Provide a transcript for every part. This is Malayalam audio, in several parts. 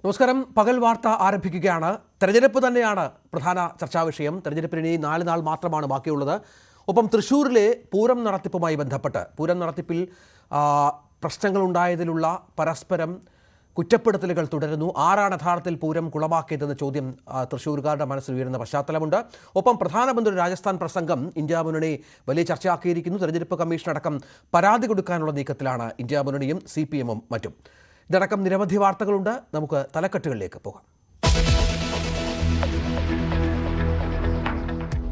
നമസ്കാരം. പകൽ വാർത്ത ആരംഭിക്കുകയാണ്. തെരഞ്ഞെടുപ്പ് തന്നെയാണ് പ്രധാന ചർച്ചാ വിഷയം. തെരഞ്ഞെടുപ്പിന് ഇനി 4 നാൾ മാത്രമാണ് ബാക്കിയുള്ളത്. ഒപ്പം തൃശ്ശൂരിലെ പൂരം നടത്തിപ്പുമായി ബന്ധപ്പെട്ട് പൂരം നടത്തിപ്പിൽ പ്രശ്നങ്ങളുണ്ടായതിലുള്ള പരസ്പരം കുറ്റപ്പെടുത്തലുകൾ തുടരുന്നു. ആരാണ് യഥാർത്ഥത്തിൽ പൂരം കുളമാക്കിയതെന്ന ചോദ്യം തൃശ്ശൂർക്കാരുടെ മനസ്സിൽ ഉയരുന്ന പശ്ചാത്തലമുണ്ട്. ഒപ്പം പ്രധാനമന്ത്രി രാജസ്ഥാൻ പ്രസംഗം ഇന്ത്യ മുന്നണി വലിയ ചർച്ചയാക്കിയിരിക്കുന്നു. തെരഞ്ഞെടുപ്പ് കമ്മീഷനടക്കം പരാതി കൊടുക്കാനുള്ള നീക്കത്തിലാണ് ഇന്ത്യ മുന്നണിയും CPM-ഉം മറ്റും. ഇതടക്കം നിരവധി വാർത്തകളുണ്ട്. നമുക്ക് തലക്കെട്ടുകളിലേക്ക് പോകാം.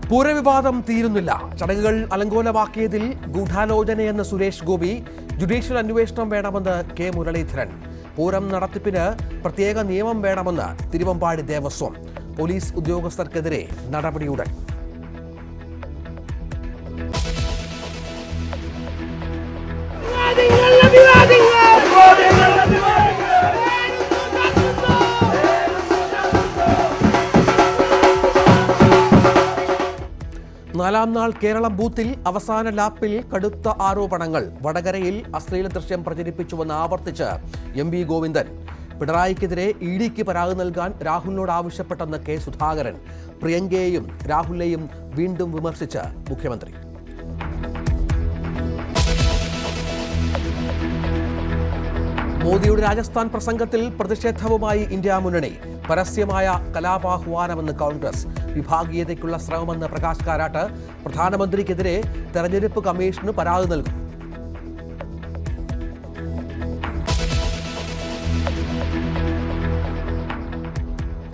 പൂരവിവാദം തീരുന്നില്ല. ചടങ്ങുകൾ അലങ്കോലമാക്കിയതിൽ ഗൂഢാലോചനയെന്ന് സുരേഷ് ഗോപി. ജുഡീഷ്യൽ അന്വേഷണം വേണമെന്ന് K. മുരളീധരൻ. പൂരം നടത്തിപ്പിന് പ്രത്യേക നിയമം വേണമെന്ന് തിരുവമ്പാടി ദേവസ്വം. പോലീസ് ഉദ്യോഗസ്ഥർക്കെതിരെ നടപടിയുടൻ. നാലാം നാൾ കേരളം ബൂത്തിൽ അവസാന ലാപ്പിൽ കടുത്ത ആരോപണങ്ങൾ. വടകരയിൽ അശ്ലീല ദൃശ്യം പ്രചരിപ്പിച്ചുവെന്ന് ആവർത്തിച്ച് MV ഗോവിന്ദൻ. പിണറായിക്കെതിരെ EDക്ക് പരാതി നൽകാൻ രാഹുലിനോട് ആവശ്യപ്പെട്ടെന്ന് K. സുധാകരൻ. പ്രിയങ്കയെയും രാഹുലിനെയും വീണ്ടും വിമർശിച്ച് മുഖ്യമന്ത്രി. മോദിയുടെ രാജസ്ഥാൻ പ്രസംഗത്തിൽ പ്രതിഷേധവുമായി ഇന്ത്യ മുന്നണി. പരസ്യമായ കലാപാഹ്വാനമെന്ന് കോൺഗ്രസ്. വിഭാഗീയതയ്ക്കുള്ള ശ്രമമെന്ന് പ്രകാശ് കാരാട്ട്. പ്രധാനമന്ത്രിക്കെതിരെ തെരഞ്ഞെടുപ്പ് കമ്മീഷന് പരാതി നൽകും.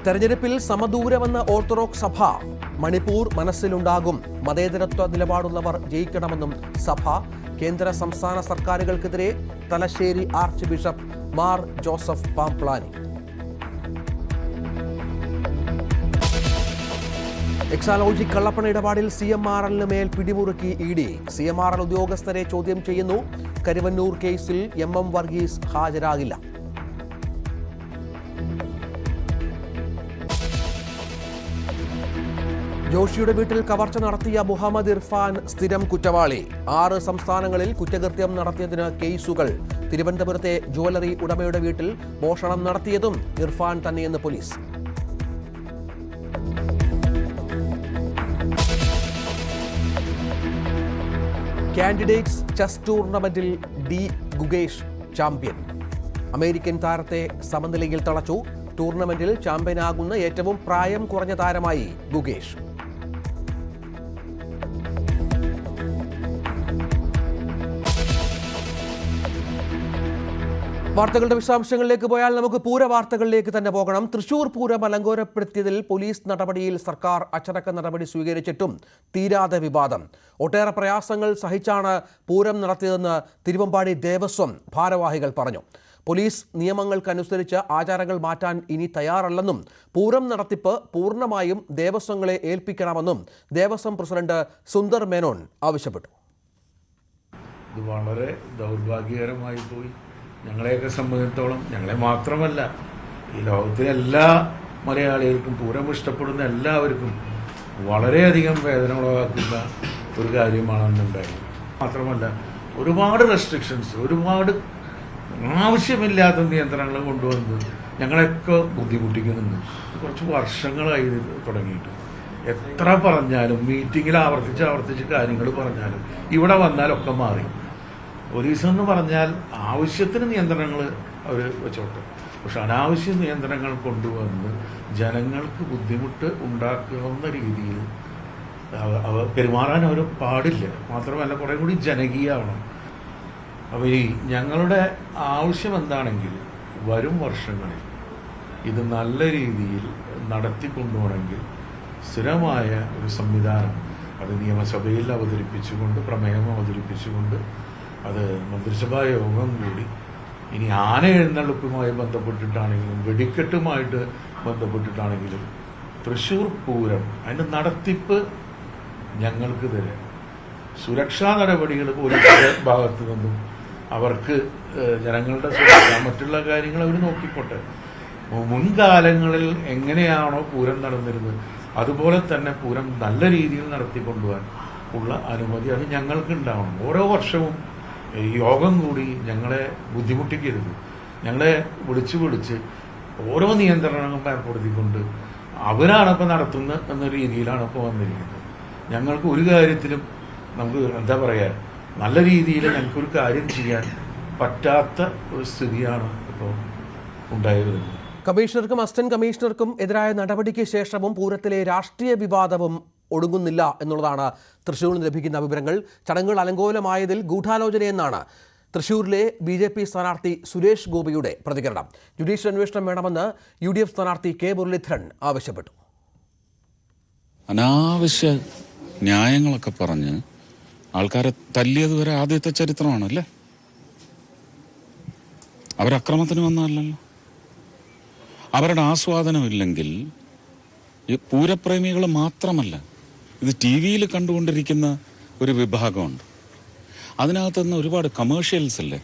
തെരഞ്ഞെടുപ്പിൽ സമദൂരമെന്ന് ഓർത്തഡോക്സ് സഭ. മണിപ്പൂർ മനസ്സിലുണ്ടാകും. മതേതരത്വ നിലപാടുള്ളവർ ജയിക്കണമെന്നും സഭ. കേന്ദ്ര സംസ്ഥാന സർക്കാരുകൾക്കെതിരെ Thalassery archbishop Mar Joseph Pamplany. Exalogic കള്ളപ്പണ ഇടപാടിൽ CMRL മേൽ പിടിമുറുക്കി ED. CMRL ഉദ്യോഗസ്ഥരെ ചോദ്യം ചെയ്യുന്നു. കരുവന്നൂർ കേസിൽ MM വർഗീസ് ഹാജരാകില്ല. ജോഷിയുടെ വീട്ടിൽ കവർച്ച നടത്തിയ മുഹമ്മദ് ഇർഫാൻ സ്ഥിരം കുറ്റവാളി. 6 സംസ്ഥാനങ്ങളിൽ കുറ്റകൃത്യം നടത്തിയതിന് കേസുകൾ. തിരുവനന്തപുരത്തെ ജ്വല്ലറി ഉടമയുടെ വീട്ടിൽ മോഷണം നടത്തിയതും ഇർഫാൻ തന്നെയെന്ന് പോലീസ്. കാൻഡിഡേറ്റ്സ് ചെസ് ടൂർണമെന്റിൽ D. ഗുഗേഷ് ചാമ്പ്യൻ. അമേരിക്കൻ താരത്തെ സമനിലയിൽ തളച്ചു. ടൂർണമെന്റിൽ ചാമ്പ്യനാകുന്ന ഏറ്റവും പ്രായം കുറഞ്ഞ താരമായി ഗുഗേഷ്. വാർത്തകളുടെ വിശദാംശങ്ങളിലേക്ക് പോയാൽ നമുക്ക് പൂരവാർത്തകളിലേക്ക് തന്നെ പോകണം. തൃശൂർ പൂരം അലങ്കോലപ്പെടുത്തിയതിൽ പോലീസ് നടപടിയിൽ സർക്കാർ അച്ചടക്ക നടപടി സ്വീകരിച്ചിട്ടും തീരാതെ വിവാദം. ഒട്ടേറെ പ്രയാസങ്ങൾ സഹിച്ചാണ് പൂരം നടത്തിയതെന്ന് തിരുവമ്പാടി ദേവസ്വം ഭാരവാഹികൾ പറഞ്ഞു. പോലീസ് നിയമങ്ങൾക്കനുസരിച്ച് ആചാരങ്ങൾ മാറ്റാൻ ഇനി തയ്യാറല്ലെന്നും പൂരം നടത്തിപ്പ് പൂർണ്ണമായും ദേവസ്വങ്ങളെ ഏൽപ്പിക്കണമെന്നും ദേവസ്വം പ്രസിഡന്റ് സുന്ദർ മേനോൻ ആവശ്യപ്പെട്ടു. ഇത് വളരെ ദൗർഭാഗ്യകരമായി പോയി. ഞങ്ങളെയൊക്കെ സംബന്ധിച്ചിടത്തോളം, ഞങ്ങളെ മാത്രമല്ല ഈ ലോകത്തിലെ എല്ലാ മലയാളികൾക്കും, പൂരം ഇഷ്ടപ്പെടുന്ന എല്ലാവർക്കും വളരെയധികം വേദന ഉളവാക്കുന്ന ഒരു കാര്യമാണ് അന്നുണ്ടായത്. മാത്രമല്ല ഒരുപാട് റെസ്ട്രിക്ഷൻസ്, ഒരുപാട് ആവശ്യമില്ലാത്ത നിയന്ത്രണങ്ങൾ കൊണ്ടുവന്ന് ഞങ്ങളെയൊക്കെ ബുദ്ധിമുട്ടിക്കുന്നുണ്ട്. കുറച്ച് വർഷങ്ങളായി ഇത് തുടങ്ങിയിട്ട്. എത്ര പറഞ്ഞാലും, മീറ്റിങ്ങിൽ ആവർത്തിച്ച് കാര്യങ്ങൾ പറഞ്ഞാലും ഇവിടെ വന്നാലൊക്കെ മാറി. പോലീസ് എന്ന് പറഞ്ഞാൽ ആവശ്യത്തിന് നിയന്ത്രണങ്ങൾ അവർ വെച്ചോട്ടെ, പക്ഷെ അനാവശ്യ നിയന്ത്രണങ്ങൾ കൊണ്ടുവന്ന് ജനങ്ങൾക്ക് ബുദ്ധിമുട്ട് ഉണ്ടാക്കുന്ന രീതിയിൽ അവ പെരുമാറാൻ അവർ പാടില്ല. മാത്രമല്ല കുറേ കൂടി ജനകീയമാവണം. അപ്പോൾ ഈ ഞങ്ങളുടെ ആവശ്യം എന്താണെങ്കിൽ വരും വർഷങ്ങളിൽ ഇത് നല്ല രീതിയിൽ നടത്തിക്കൊണ്ടുപോകണമെങ്കിൽ സ്ഥിരമായ ഒരു സംവിധാനം, അത് നിയമസഭയിൽ അവതരിപ്പിച്ചുകൊണ്ട്, പ്രമേയം അവതരിപ്പിച്ചുകൊണ്ട്, അത് മന്ത്രിസഭാ യോഗം കൂടി, ഇനി ആന എഴുന്നള്ളിപ്പുമായി ബന്ധപ്പെട്ടിട്ടാണെങ്കിലും വെടിക്കെട്ടുമായിട്ട് ബന്ധപ്പെട്ടിട്ടാണെങ്കിലും തൃശ്ശൂർ പൂരം അതിൻ്റെ നടത്തിപ്പ് ഞങ്ങൾക്ക് തരാം. സുരക്ഷാ നടപടികൾ പോലീസിന്റെ ഭാഗത്തു നിന്നും അവർക്ക് ജനങ്ങളുടെ സുരക്ഷ, മറ്റുള്ള കാര്യങ്ങൾ അവർ നോക്കിക്കോട്ടെ. മുൻകാലങ്ങളിൽ എങ്ങനെയാണോ പൂരം നടന്നിരുന്നത് അതുപോലെ തന്നെ പൂരം നല്ല രീതിയിൽ നടത്തിക്കൊണ്ടുപോകാൻ ഉള്ള അനുമതി അത് ഞങ്ങൾക്ക് ഉണ്ടാവണം. ഓരോ വർഷവും യോഗം കൂടി ഞങ്ങളെ ബുദ്ധിമുട്ടിക്കരുത്. ഞങ്ങളെ വിളിച്ച് ഓരോ നിയന്ത്രണങ്ങളും ഏർപ്പെടുത്തിക്കൊണ്ട് അവരാണ് ഇപ്പോൾ നടത്തുന്നത് എന്ന രീതിയിലാണ് ഇപ്പോൾ വന്നിരിക്കുന്നത്. ഞങ്ങൾക്ക് ഒരു കാര്യത്തിലും നമുക്ക് എന്താ പറയുക, നല്ല രീതിയിൽ ഞങ്ങൾക്കൊരു കാര്യം ചെയ്യാൻ പറ്റാത്ത ഒരു സ്ഥിതിയാണ് ഇപ്പോൾ ഉണ്ടായി വരുന്നത്. കമ്മീഷണർക്കും അസിസ്റ്റന്റ് കമ്മീഷണർക്കും എതിരായ നടപടിക്ക് ശേഷവും പൂരത്തിലെ രാഷ്ട്രീയ വിവാദവും ഒടുങ്ങുന്നില്ല എന്നുള്ളതാണ് തൃശ്ശൂരിൽ നിന്ന് ലഭിക്കുന്ന വിവരങ്ങൾ. ചടങ്ങുകൾ അലങ്കോലമായതിൽ ഗൂഢാലോചനയെന്നാണ് തൃശ്ശൂരിലെ BJP സ്ഥാനാർത്ഥി സുരേഷ് ഗോപിയുടെ പ്രതികരണം. ജുഡീഷ്യൽ അന്വേഷണം വേണമെന്ന് UDF സ്ഥാനാർത്ഥി K മുരളീധരൻ ആവശ്യപ്പെട്ടു. അനാവശ്യ ന്യായങ്ങളൊക്കെ പറഞ്ഞ് ആൾക്കാരെ തല്ലിയത് വരെ ആദ്യത്തെ ചരിത്രമാണല്ലേ. അവരക്രമത്തിന് വന്നതല്ലല്ലോ. അവരുടെ ആസ്വാദനമില്ലെങ്കിൽ ഈ പൂരപ്രേമികൾ മാത്രമല്ല, ഇത് TV-യിൽ കണ്ടുകൊണ്ടിരിക്കുന്ന ഒരു വിഭാഗമുണ്ട്. അതിനകത്തുനിന്ന് ഒരുപാട് കമേഴ്ഷ്യൽസ് അല്ലേ.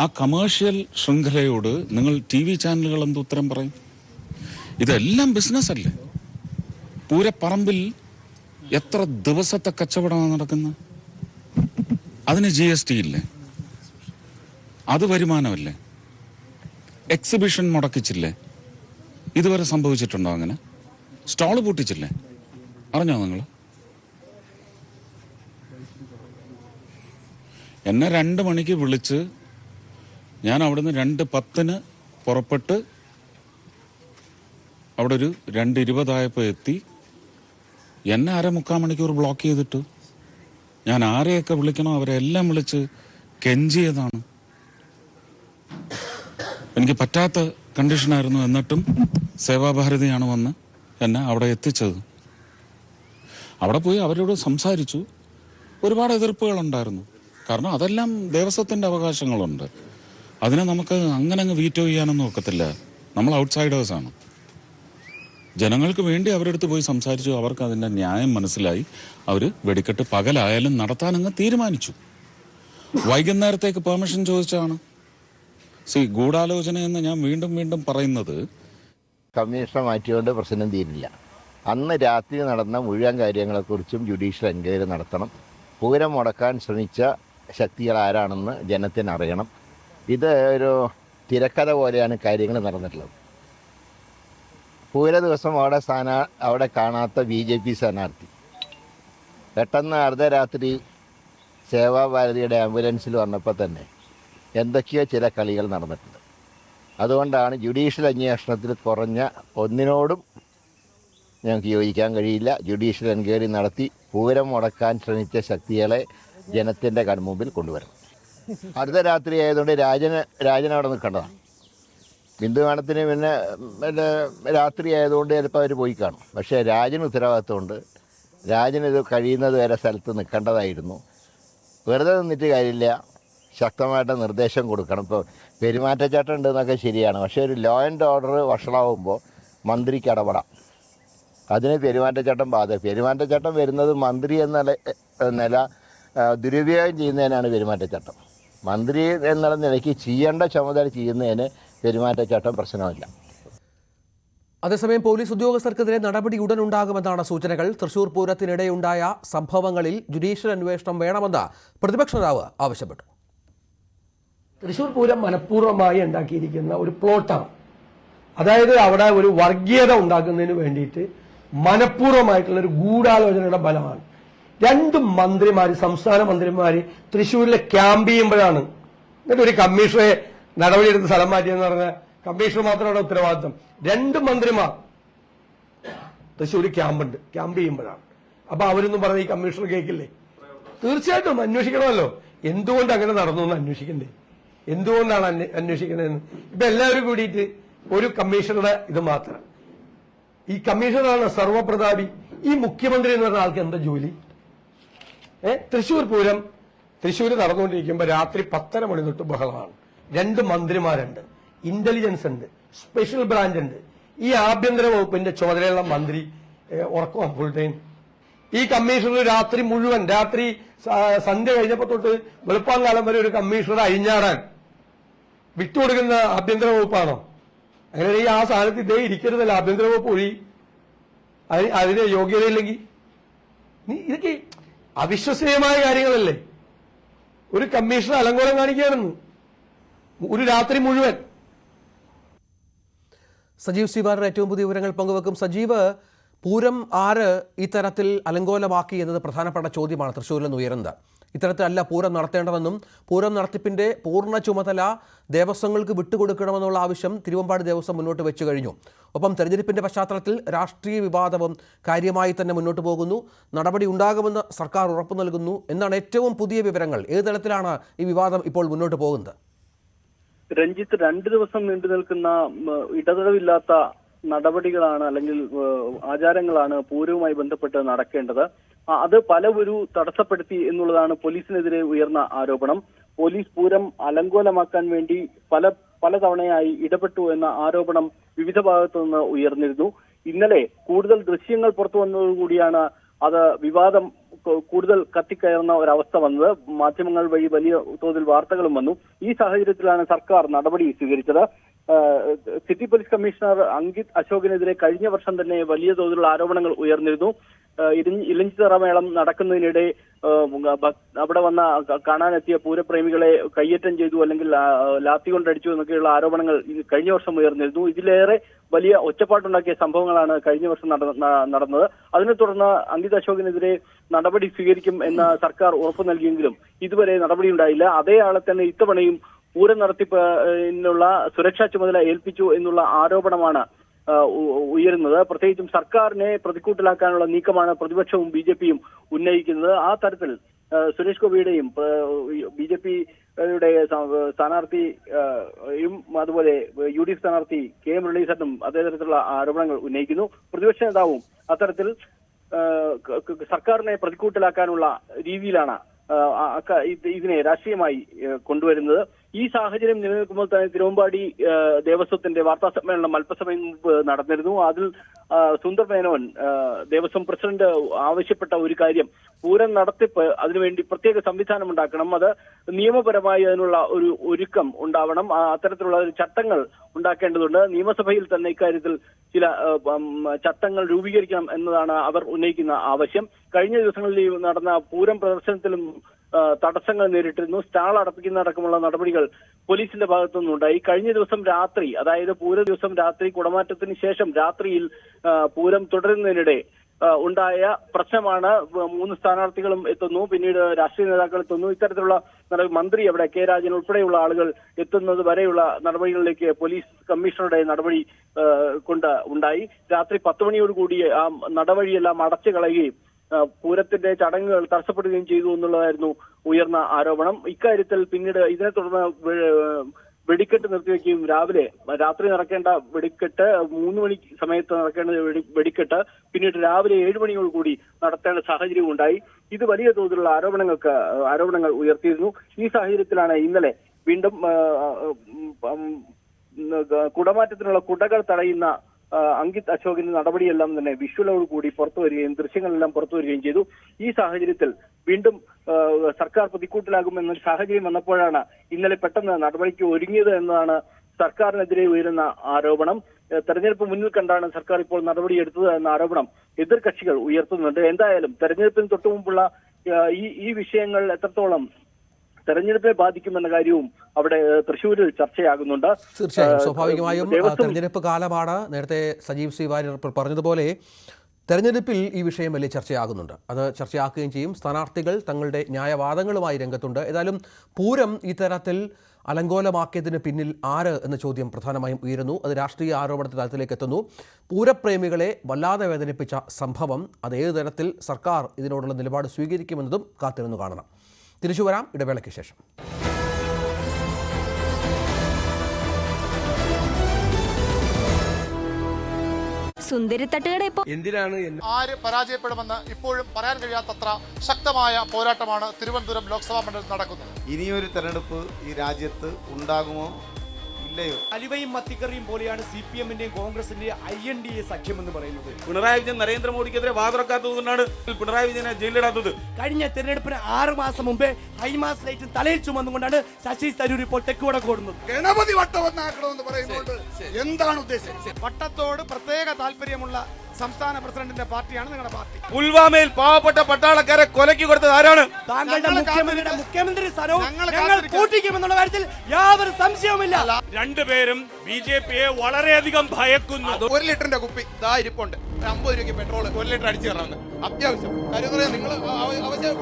ആ കമേഴ്ഷ്യൽ ശൃംഖലയോട് നിങ്ങൾ TV ചാനലുകൾ എന്ത് ഉത്തരം പറയും? ഇതെല്ലാം ബിസിനസ് അല്ലേ. പൂരപ്പറമ്പിൽ എത്ര ദിവസത്തെ കച്ചവടമാണ് നടക്കുന്നത്? അതിന് GST ഇല്ലേ? അത് വരുമാനമല്ലേ? എക്സിബിഷൻ മുടക്കിച്ചില്ലേ? ഇതുവരെ സംഭവിച്ചിട്ടുണ്ടോ അങ്ങനെ? സ്റ്റോള് പൂട്ടിച്ചില്ലേ? അറിഞ്ഞോ നിങ്ങൾ? എന്നെ 2 മണിക്ക് വിളിച്ച് ഞാൻ അവിടുന്ന് 2:10 പുറപ്പെട്ട് അവിടെ ഒരു 2:20 എത്തി. എന്നെ 3/4 മണിക്കൂർ ബ്ലോക്ക് ചെയ്തിട്ട് ഞാൻ ആരെയൊക്കെ വിളിക്കണോ അവരെല്ലാം വിളിച്ച് കെഞ്ചിയതാണ്. എനിക്ക് പറ്റാത്ത കണ്ടീഷനായിരുന്നു. എന്നിട്ടും സേവാഭാരതിയാണ് വന്ന് എന്നെ അവിടെ എത്തിച്ചത്. അവിടെ പോയി അവരോട് സംസാരിച്ചു. ഒരുപാട് എതിർപ്പുകളുണ്ടായിരുന്നു. കാരണം അതെല്ലാം ദേവസ്വത്തിൻ്റെ അവകാശങ്ങളുണ്ട്. അതിനെ നമുക്ക് അങ്ങനെ അങ്ങ് വീറ്റോ ചെയ്യാനൊന്നും ഒക്കത്തില്ല. നമ്മൾ ഔട്ട്സൈഡേഴ്സാണ്. ജനങ്ങൾക്ക് വേണ്ടി അവരുടെ അടുത്ത് പോയി സംസാരിച്ചു. അവർക്ക് അതിൻ്റെ ന്യായം മനസ്സിലായി. അവർ വെടിക്കെട്ട് പകലായാലും നടത്താനങ്ങ് തീരുമാനിച്ചു. വൈകുന്നേരത്തേക്ക് പെർമിഷൻ ചോദിച്ചാണ്. ഗൂഢാലോചന എന്ന് ഞാൻ വീണ്ടും വീണ്ടും പറയുന്നത്, കമ്മീഷണർ മാറ്റിയോണ്ട് പ്രശ്നം തീരില്ല. അന്ന് രാത്രി നടന്ന മുഴുവൻ കാര്യങ്ങളെക്കുറിച്ചും ജുഡീഷ്യൽ എൻക്വയറി നടത്തണം. പൂരം മുടക്കാൻ ശ്രമിച്ച ശക്തികൾ ആരാണെന്ന് ജനത്തിന് അറിയണം. ഇത് ഒരു തിരക്കഥ പോലെയാണ് കാര്യങ്ങൾ നടന്നിട്ടുള്ളത്. പൂര ദിവസം അവിടെ കാണാത്ത BJP സ്ഥാനാർത്ഥി പെട്ടെന്ന് അർദ്ധരാത്രി സേവാഭാരതിയുടെ ആംബുലൻസിൽ വന്നപ്പോൾ തന്നെ എന്തൊക്കെയോ ചില കളികൾ നടന്നിട്ടുണ്ട്. അതുകൊണ്ടാണ് ജുഡീഷ്യൽ അന്വേഷണത്തിൽ കുറഞ്ഞ ഒന്നിനോടും ഞങ്ങൾക്ക് യോജിക്കാൻ കഴിയില്ല. ജുഡീഷ്യൽ എൻക്വയറി നടത്തി പൂരം മുടക്കാൻ ശ്രമിച്ച ശക്തികളെ ജനത്തിൻ്റെ കൺമുമ്പിൽ കൊണ്ടുവരണം. അർദ്ധരാത്രി ആയതുകൊണ്ട് രാജൻ അവിടെ നിൽക്കേണ്ടതാണ്. ബിന്ദുഗാനത്തിന് പിന്നെ രാത്രി ആയതുകൊണ്ട് ചിലപ്പോൾ അവർ പോയി കാണും. പക്ഷേ രാജന് ഉത്തരവാദിത്തമുണ്ട്. രാജനിത് കഴിയുന്നത് വരെ സ്ഥലത്ത് നിൽക്കേണ്ടതായിരുന്നു. വെറുതെ നിന്നിട്ട് കാര്യമില്ല. ശക്തമായിട്ട് നിർദ്ദേശം കൊടുക്കണം. ഇപ്പോൾ പെരുമാറ്റച്ചട്ടം ഉണ്ടെന്നൊക്കെ ശരിയാണ്. പക്ഷേ ഒരു ലോ ആൻഡ് ഓർഡർ വഷളാവുമ്പോൾ മന്ത്രിക്ക് ഇടപെടാം. അതിന് പെരുമാറ്റച്ചട്ടം പെരുമാറ്റച്ചട്ടം വരുന്നത് മന്ത്രി എന്ന നില ദുരുപയോഗം ചെയ്യുന്നതിനാണ് പെരുമാറ്റച്ചട്ടം. മന്ത്രി എന്നുള്ള നിലയ്ക്ക് ചെയ്യേണ്ട ചുമതല ചെയ്യുന്നതിന് പെരുമാറ്റച്ചട്ടം പ്രശ്നമില്ല. അതേസമയം പോലീസ് ഉദ്യോഗസ്ഥർക്കെതിരെ നടപടി ഉടൻ ഉണ്ടാകുമെന്നാണ് സൂചനകൾ. തൃശൂർ പൂരത്തിനിടെയുണ്ടായ സംഭവങ്ങളിൽ ജുഡീഷ്യൽ അന്വേഷണം വേണമെന്ന് പ്രതിപക്ഷ നേതാവ് ആവശ്യപ്പെട്ടു. തൃശൂർ പൂരം മനഃപൂർവ്വമായി ഉണ്ടാക്കിയിരിക്കുന്ന ഒരു പ്ലോട്ടാണ്. അതായത് അവിടെ ഒരു വർഗീയത ഉണ്ടാക്കുന്നതിന് വേണ്ടിയിട്ട് മനഃപൂർവ്വമായിട്ടുള്ള ഒരു ഗൂഢാലോചനയുടെ ഫലമാണ്. 2 മന്ത്രിമാര്, സംസ്ഥാന മന്ത്രിമാര് തൃശ്ശൂരിലെ ക്യാമ്പ് ചെയ്യുമ്പോഴാണ് എന്നിട്ട് ഒരു കമ്മീഷണറെ നടപടിയെടുത്ത് സ്ഥലം മാറ്റിയെന്ന് പറഞ്ഞ കമ്മീഷണർ മാത്രമാണ് ഉത്തരവാദിത്വം. 2 മന്ത്രിമാർ തൃശ്ശൂർ ക്യാമ്പ് ചെയ്യുമ്പോഴാണ്. അപ്പൊ അവരൊന്നും പറഞ്ഞ ഈ കമ്മീഷണർ കേൾക്കില്ലേ? തീർച്ചയായിട്ടും അന്വേഷിക്കണമല്ലോ. എന്തുകൊണ്ട് അങ്ങനെ നടന്നു എന്ന് അന്വേഷിക്കണ്ടേ? എന്തുകൊണ്ടാണ് അന്വേഷിക്കണതെന്ന്. ഇപ്പൊ എല്ലാവരും കൂടിയിട്ട് ഒരു കമ്മീഷണറുടെ ഇത് മാത്രം. ഈ കമ്മീഷണറാണ് സർവപ്രതാപി. ഈ മുഖ്യമന്ത്രി എന്ന് പറഞ്ഞ ആൾക്ക് എന്താ ജോലി? തൃശ്ശൂർ പൂരം തൃശ്ശൂർ നടന്നുകൊണ്ടിരിക്കുമ്പോൾ രാത്രി 10:30 മണി തൊട്ട് ബഹളമാണ്. 2 മന്ത്രിമാരുണ്ട്, ഇന്റലിജൻസ് ഉണ്ട്, സ്പെഷ്യൽ ബ്രാഞ്ച് ഉണ്ട്. ഈ ആഭ്യന്തര വകുപ്പിന്റെ ചുമതലയുള്ള മന്ത്രി ഉറക്കമാണ് ഫുൾ ടൈം. ഈ കമ്മീഷണർ രാത്രി മുഴുവൻ, രാത്രി സന്ധ്യ കഴിഞ്ഞപ്പോ തൊട്ട് വെളുപ്പാങ്കാലം വരെ ഒരു കമ്മീഷണർ അഴിഞ്ഞാടാൻ വിട്ടുകൊടുക്കുന്ന ആഭ്യന്തര വകുപ്പാണോ? അങ്ങനെ ആ സ്ഥാനത്ത് ഇതേ ഇരിക്കരുതല്ല. ആഭ്യന്തര വകുപ്പ് ഒഴി അതിന് യോഗ്യതയില്ലെങ്കിൽ ഇതൊക്കെ അവിശ്വസനീയമായ കാര്യങ്ങളല്ലേ? ഒരു കമ്മീഷണർ അലങ്കോലം കാണിക്കുകയാണെന്ന് ഒരു രാത്രി മുഴുവൻ. സജീവ് ശ്രീവാറിന്റെ ഏറ്റവും പുതിയ വിവരങ്ങൾ പങ്കുവെക്കും. സജീവ്, പൂരം ആര് ഇത്തരത്തിൽ അലങ്കോലമാക്കി എന്നത് പ്രധാനപ്പെട്ട ചോദ്യമാണ് തൃശ്ശൂരിൽ നിന്ന് ഉയരുന്നത്. ഇത്തരത്തിലല്ല പൂരം നടത്തേണ്ടതെന്നും പൂരം നടത്തിപ്പിന്റെ പൂർണ്ണ ചുമതല ദേവസ്വങ്ങൾക്ക് വിട്ടുകൊടുക്കണമെന്നുള്ള ആവശ്യം തിരുവമ്പാടി ദേവസ്വം മുന്നോട്ട് വെച്ചു കഴിഞ്ഞു. ഒപ്പം തെരഞ്ഞെടുപ്പിന്റെ പശ്ചാത്തലത്തിൽ രാഷ്ട്രീയ വിവാദവും കാര്യമായി തന്നെ മുന്നോട്ട് പോകുന്നു. നടപടി ഉണ്ടാകുമെന്ന് സർക്കാർ ഉറപ്പു നൽകുന്നു എന്നാണ് ഏറ്റവും പുതിയ വിവരങ്ങൾ. ഏത് തലത്തിലാണ് ഈ വിവാദം ഇപ്പോൾ മുന്നോട്ട് പോകുന്നത്? രഞ്ജിത്ത്, 2 ദിവസം നീണ്ടു നിൽക്കുന്ന ഇടതടവില്ലാത്ത നടപടികളാണ് അല്ലെങ്കിൽ ആചാരങ്ങളാണ് പൂരവുമായി ബന്ധപ്പെട്ട് നടക്കേണ്ടത്. അത് പലവരും തടസ്സപ്പെടുത്തി എന്നുള്ളതാണ് പോലീസിനെതിരെ ഉയർന്ന ആരോപണം. പോലീസ് പൂരം അലങ്കോലമാക്കാൻ വേണ്ടി പലതവണയായി ഇടപെട്ടു എന്ന ആരോപണം വിവിധ ഭാഗത്തു നിന്ന് ഉയർന്നിരുന്നു. ഇന്നലെ കൂടുതൽ ദൃശ്യങ്ങൾ പുറത്തു വന്നതോടുകൂടിയാണ് അത് വിവാദം കൂടുതൽ കത്തിക്കയറുന്ന ഒരവസ്ഥ വന്നത്. മാധ്യമങ്ങൾ വഴി വലിയ തോതിൽ വാർത്തകളും വന്നു. ഈ സാഹചര്യത്തിലാണ് സർക്കാർ നടപടി സ്വീകരിച്ചത്. സിറ്റി പോലീസ് കമ്മീഷണർ അങ്കിത് അശോകിനെതിരെ കഴിഞ്ഞ വർഷം തന്നെ വലിയ തോതിലുള്ള ആരോപണങ്ങൾ ഉയർന്നിരുന്നു. ഇലഞ്ചിത്തറ മേളം നടക്കുന്നതിനിടെ അവിടെ വന്ന കാണാനെത്തിയ പൂരപ്രേമികളെ കയ്യേറ്റം ചെയ്തു അല്ലെങ്കിൽ ലാത്തി കൊണ്ടടിച്ചു എന്നൊക്കെയുള്ള ആരോപണങ്ങൾ കഴിഞ്ഞ വർഷം ഉയർന്നിരുന്നു. ഇതിലേറെ വലിയ ഒച്ചപ്പാട്ടുണ്ടാക്കിയ സംഭവങ്ങളാണ് കഴിഞ്ഞ വർഷം നടന്നത്. അതിനെ തുടർന്ന് അങ്കിത് അശോകിനെതിരെ നടപടി സ്വീകരിക്കും എന്ന് സർക്കാർ ഉറപ്പു നൽകിയെങ്കിലും ഇതുവരെ നടപടി ഉണ്ടായില്ല. അതേ ആളെ തന്നെ ഇത്തവണയും പൂരം നടത്തിപ്പിനുള്ള സുരക്ഷാ ചുമതല ഏൽപ്പിച്ചു എന്നുള്ള ആരോപണമാണ് ഉയരുന്നത്. പ്രത്യേകിച്ചും സർക്കാരിനെ പ്രതിക്കൂട്ടിലാക്കാനുള്ള നീക്കമാണ് പ്രതിപക്ഷവും BJPയും ഉന്നയിക്കുന്നത്. ആ തരത്തിൽ സുരേഷ് ഗോപിയുടെയും BJPയുടെ സ്ഥാനാർത്ഥിയും അതുപോലെ UDF സ്ഥാനാർത്ഥി KM മുരളീധരനും അതേ തരത്തിലുള്ള ആരോപണങ്ങൾ ഉന്നയിക്കുന്നു. പ്രതിപക്ഷ നേതാവും അത്തരത്തിൽ സർക്കാരിനെ പ്രതിക്കൂട്ടിലാക്കാനുള്ള രീതിയിലാണ് ഇതിനെ രാഷ്ട്രീയമായി കൊണ്ടുവരുന്നത്. ഈ സാഹചര്യം നിലനിൽക്കുമ്പോൾ തന്നെ തിരുവമ്പാടി ദേവസ്വത്തിന്റെ വാർത്താ സമ്മേളനം അല്പസമയം മുമ്പ് നടന്നിരുന്നു. അതിൽ സുന്ദർ മേനോൻ ദേവസ്വം പ്രസിഡന്റ് ആവശ്യപ്പെട്ട ഒരു കാര്യം, പൂരം നടത്തിപ്പ് അതിനുവേണ്ടി പ്രത്യേക സംവിധാനം ഉണ്ടാക്കണം, അത് നിയമപരമായി അതിനുള്ള ഒരു ഒരുക്കം ഉണ്ടാവണം, അത്തരത്തിലുള്ള ചട്ടങ്ങൾ ഉണ്ടാക്കേണ്ടതുണ്ട്, നിയമസഭയിൽ തന്നെ ഇക്കാര്യത്തിൽ ചില ചട്ടങ്ങൾ രൂപീകരിക്കണം എന്നതാണ് അവർ ഉന്നയിക്കുന്ന ആവശ്യം. കഴിഞ്ഞ ദിവസങ്ങളിൽ നടന്ന പൂരം പ്രദർശനത്തിലും തടസ്സങ്ങൾ നേരിട്ടിരുന്നു. സ്റ്റാൾ അടപ്പിക്കുന്നതടക്കമുള്ള നടപടികൾ പോലീസിന്റെ ഭാഗത്തുനിന്നുണ്ടായി. കഴിഞ്ഞ ദിവസം രാത്രി, അതായത് പൂര ദിവസം രാത്രി കുടമാറ്റത്തിന് ശേഷം രാത്രിയിൽ പൂരം തുടരുന്നതിനിടെ ഉണ്ടായ പ്രശ്നമാണ്. 3 സ്ഥാനാർത്ഥികളും എത്തുന്നു, പിന്നീട് രാഷ്ട്രീയ നേതാക്കൾ എത്തുന്നു. ഇത്തരത്തിലുള്ള മന്ത്രി അവിടെ K. രാജൻ ഉൾപ്പെടെയുള്ള ആളുകൾ എത്തുന്നത് വരെയുള്ള നടപടികളിലേക്ക് പോലീസ് കമ്മീഷണറുടെ നടപടി കൊണ്ട് ഉണ്ടായി. രാത്രി 10 മണിയോടുകൂടി ആ നടവഴിയെല്ലാം അടച്ചു കളയുകയും പൂരത്തിന്റെ ചടങ്ങുകൾ തടസ്സപ്പെടുകയും ചെയ്തു എന്നുള്ളതായിരുന്നു ഉയർന്ന ആരോപണം. ഇക്കാര്യത്തിൽ പിന്നീട് ഇതിനെ തുടർന്ന് വെടിക്കെട്ട് നിർത്തിവെക്കുകയും രാത്രി നടക്കേണ്ട വെടിക്കെട്ട് 3 മണി സമയത്ത് നടക്കേണ്ട വെടിക്കെട്ട് പിന്നീട് രാവിലെ 7 മണിയോടുകൂടി നടത്തേണ്ട സാഹചര്യം ഉണ്ടായി. ഇത് വലിയ തോതിലുള്ള ആരോപണങ്ങൾ ഉയർത്തിയിരുന്നു. ഈ സാഹചര്യത്തിലാണ് ഇന്നലെ വീണ്ടും കുടമാറ്റത്തിനുള്ള കുടകൾ തടയുന്ന അങ്കിത് അശോകിന്റെ നടപടിയെല്ലാം തന്നെ വിഷ്വലോടുകൂടി പുറത്തു വരികയും ദൃശ്യങ്ങളെല്ലാം പുറത്തു വരികയും ചെയ്തു. ഈ സാഹചര്യത്തിൽ വീണ്ടും സർക്കാർ പ്രതിക്കൂട്ടിലാകുമെന്ന സാഹചര്യം വന്നപ്പോഴാണ് ഇന്നലെ പെട്ടെന്ന് നടപടിക്ക് ഒരുങ്ങിയത് എന്നതാണ് സർക്കാരിനെതിരെ ഉയരുന്ന ആരോപണം. തെരഞ്ഞെടുപ്പ് മുന്നിൽ കണ്ടാണ് സർക്കാർ ഇപ്പോൾ നടപടിയെടുത്തത് എന്ന ആരോപണം എതിർകക്ഷികൾ ഉയർത്തുന്നുണ്ട്. എന്തായാലും തെരഞ്ഞെടുപ്പിന് തൊട്ടു മുമ്പുള്ള ഈ വിഷയങ്ങൾ എത്രത്തോളം തെരഞ്ഞെടുപ്പെ ബാധിക്കുമെന്ന കാര്യവും അവിടെ തൃശ്ശൂരിൽ ചർച്ചയാകുന്നുണ്ട്. തീർച്ചയായും, സ്വാഭാവികമായും തെരഞ്ഞെടുപ്പ് കാലമാണ്. നേരത്തെ സജീവ് സി വാര്യർ പറഞ്ഞതുപോലെ തെരഞ്ഞെടുപ്പിൽ ഈ വിഷയം വലിയ ചർച്ചയാകുന്നുണ്ട്. അത് ചർച്ചയാക്കുകയും ചെയ്യും. സ്ഥാനാർത്ഥികൾ തങ്ങളുടെ ന്യായവാദങ്ങളുമായി രംഗത്തുണ്ട്. ഏതായാലും പൂരം ഈ തരത്തിൽ അലങ്കോലമാക്കിയതിന് പിന്നിൽ ആര് എന്ന ചോദ്യം പ്രധാനമായും ഉയരുന്നു. അത് രാഷ്ട്രീയ ആരോപണത്തിന്റെ തലത്തിലേക്ക് എത്തുന്നു. പൂരപ്രേമികളെ വല്ലാതെ വേദനിപ്പിച്ച സംഭവം അത് ഏത് തരത്തിൽ സർക്കാർ ഇതിനോടുള്ള നിലപാട് സ്വീകരിക്കുമെന്നതും കാത്തിരുന്നു കാണണം. തിരിച്ചു വരാം ഇടവേളയ്ക്ക് ശേഷം. സുന്ദരിത്തട്ടുകട ഇപ്പോ എന്തിനാണ് ആര് പരാജയപ്പെടുമെന്ന് ഇപ്പോഴും പറയാൻ കഴിയാത്തത്ര ശക്തമായ പോരാട്ടമാണ് തിരുവനന്തപുരം ലോക്സഭാ മണ്ഡലത്തിൽ നടക്കുന്നത്. ഇനിയൊരു തെരഞ്ഞെടുപ്പ് ഈ രാജ്യത്ത് ഉണ്ടാകുമോ ഇല്ലയോ? അലുവയും മത്തിക്കറിയും പോലെയാണ് CPM-ന്റെയും കോൺഗ്രസിന്റെയും INDA സഖ്യം എന്ന് പറയുന്നത്. പിണറായി വിജയൻ നരേന്ദ്രമോദിക്കെതിരെ വാതുറക്കാത്തതുകൊണ്ടാണ് പിണറായി വിജയനെ ജയിലിടാത്തത്. കഴിഞ്ഞ തെരഞ്ഞെടുപ്പിന് 6 മാസം മുമ്പേ ഹൈമാസ് ലൈറ്റ് തലയിൽ ചുമന്നുകൊണ്ടാണ് ശശി തരൂർ ഇപ്പോൾ തെക്കുവടക്ക് ഓടുന്നത്. ഗണപതി വട്ടം ഒന്നാക്കണമെന്ന് പറയുന്നുണ്ട്. എന്താണ് ഉദ്ദേശം? വട്ടത്തോട് പ്രത്യേക താല്പര്യമുള്ള സംസ്ഥാന പ്രസിഡന്റിന്റെ പാർട്ടിയാണ് നിങ്ങളുടെ പാർട്ടി. പുൽവാമയിൽ പാവപ്പെട്ട പട്ടാളക്കാരെ കൊലക്കി കൊടുത്തത് ആരാണ്? താങ്കളുടെ മുഖ്യമന്ത്രി സ്ഥാനവും ഞങ്ങൾ കൂട്ടിക്കുമെന്നുള്ള കാര്യത്തിൽ യാതൊരു സംശയവുമില്ല. രണ്ടുപേരും BJPയെ വളരെയധികം ഭയക്കുന്നു. 1 ലിറ്ററിന്റെ കുപ്പി ഇതാ ഇരിപ്പുണ്ട്. 50 രൂപയ്ക്ക് പെട്രോൾ 1 ലിറ്റർ അടിച്ചു തരാമെന്ന് അത്യാവശ്യം കാര്യം നിങ്ങൾ ആവശ്യം.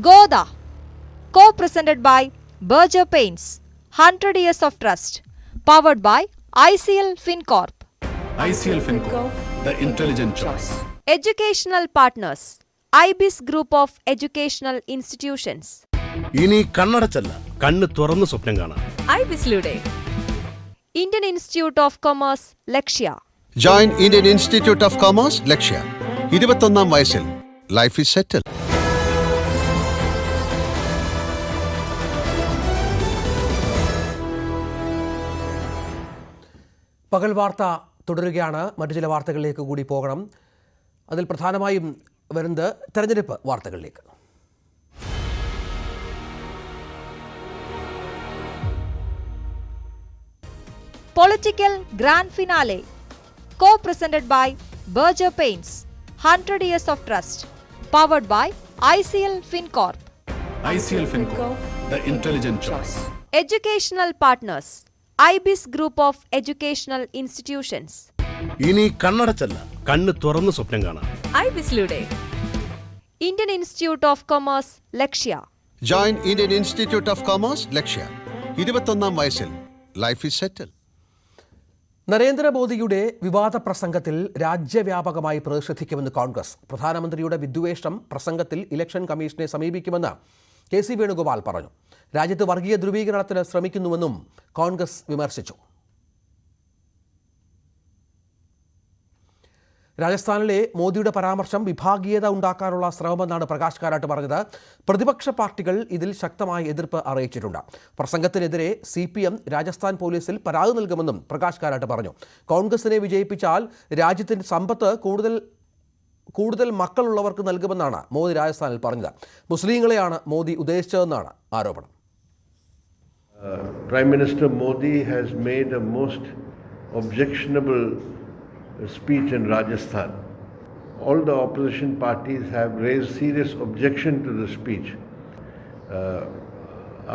Goda, co-presented by Berger Paints, 100 years of trust, powered by ICL FinCorp. ICL FinCorp, the intelligent choice. Educational partners, IBIS Group of Educational Institutions. ഇനി കണ്ണടച്ചല്ല, കണ്ണ് തുറന്ന് സ്വപ്നം കാണാം. IBIS-ലൂടെ Indian Institute of Commerce, Lakshya. Join Indian Institute of Commerce, Lakshya. 21ാം വയസ്സിൽ ലൈഫ് ഈസ് സെറ്റിൽ. പകൽ വാർത്ത തുടരുകയാണ്. മറ്റു ചില വാർത്തകളിലേക്ക് കൂടി പോകണം. അതിൽ പ്രധാനമായും വരുന്നത് തെരഞ്ഞെടുപ്പ് വാർത്തകളിലേക്ക്. Political Grand Finale, co-presented by Berger Paints, 100 years of trust, powered by ICL FinCorp. ICL FinCorp, the intelligent choice. Educational partners, IBIS Group of Educational Institutions. ഇനി കണ്ണടച്ചല്ല, കണ്ണ് തുറന്ന് സ്വപ്നം കാണാം. IBIS-ലൂടെ Indian Institute of Commerce, Lakshya. Join Indian Institute of Commerce, Lakshya. 21ാം വയസ്സിൽ ലൈഫ് ഈസ് സെറ്റിൽ. നരേന്ദ്രമോദിയുടെ വിവാദ പ്രസംഗത്തിൽ രാജ്യവ്യാപകമായി പ്രതിഷേധിക്കുമെന്ന് കോൺഗ്രസ്. പ്രധാനമന്ത്രിയുടെ വിദ്വേഷം പ്രസംഗത്തിൽ ഇലക്ഷൻ കമ്മീഷനെ സമീപിക്കുമെന്ന് KC വേണുഗോപാൽ പറഞ്ഞു. രാജ്യത്ത് വർഗീയ ധ്രുവീകരണത്തിന് ശ്രമിക്കുന്നുവെന്നും കോൺഗ്രസ് വിമർശിച്ചു. രാജസ്ഥാനിലെ മോദിയുടെ പരാമർശം വിഭാഗീയത ഉണ്ടാക്കാനുള്ള ശ്രമമെന്നാണ് പ്രകാശ് കാരാട്ട് പറഞ്ഞത്. പ്രതിപക്ഷ പാർട്ടികൾ ഇതിൽ ശക്തമായ എതിർപ്പ് അറിയിച്ചിട്ടുണ്ട്. പ്രസംഗത്തിനെതിരെ CPM രാജസ്ഥാൻ പോലീസിൽ പരാതി നൽകുമെന്നും പ്രകാശ് കാരാട്ട് പറഞ്ഞു. കോൺഗ്രസിനെ വിജയിപ്പിച്ചാൽ രാജ്യത്തിൻ്റെ സമ്പത്ത് കൂടുതൽ മക്കളുള്ളവർക്ക് നൽകുമെന്നാണ് മോദി രാജസ്ഥാനിൽ പറഞ്ഞത്. മുസ്ലിങ്ങളെയാണ് മോദി ഉദ്ദേശിച്ചതെന്നാണ് ആരോപണം. Prime Minister Modi has made a most objectionable speech in Rajasthan. All the opposition parties have raised serious objection to the speech.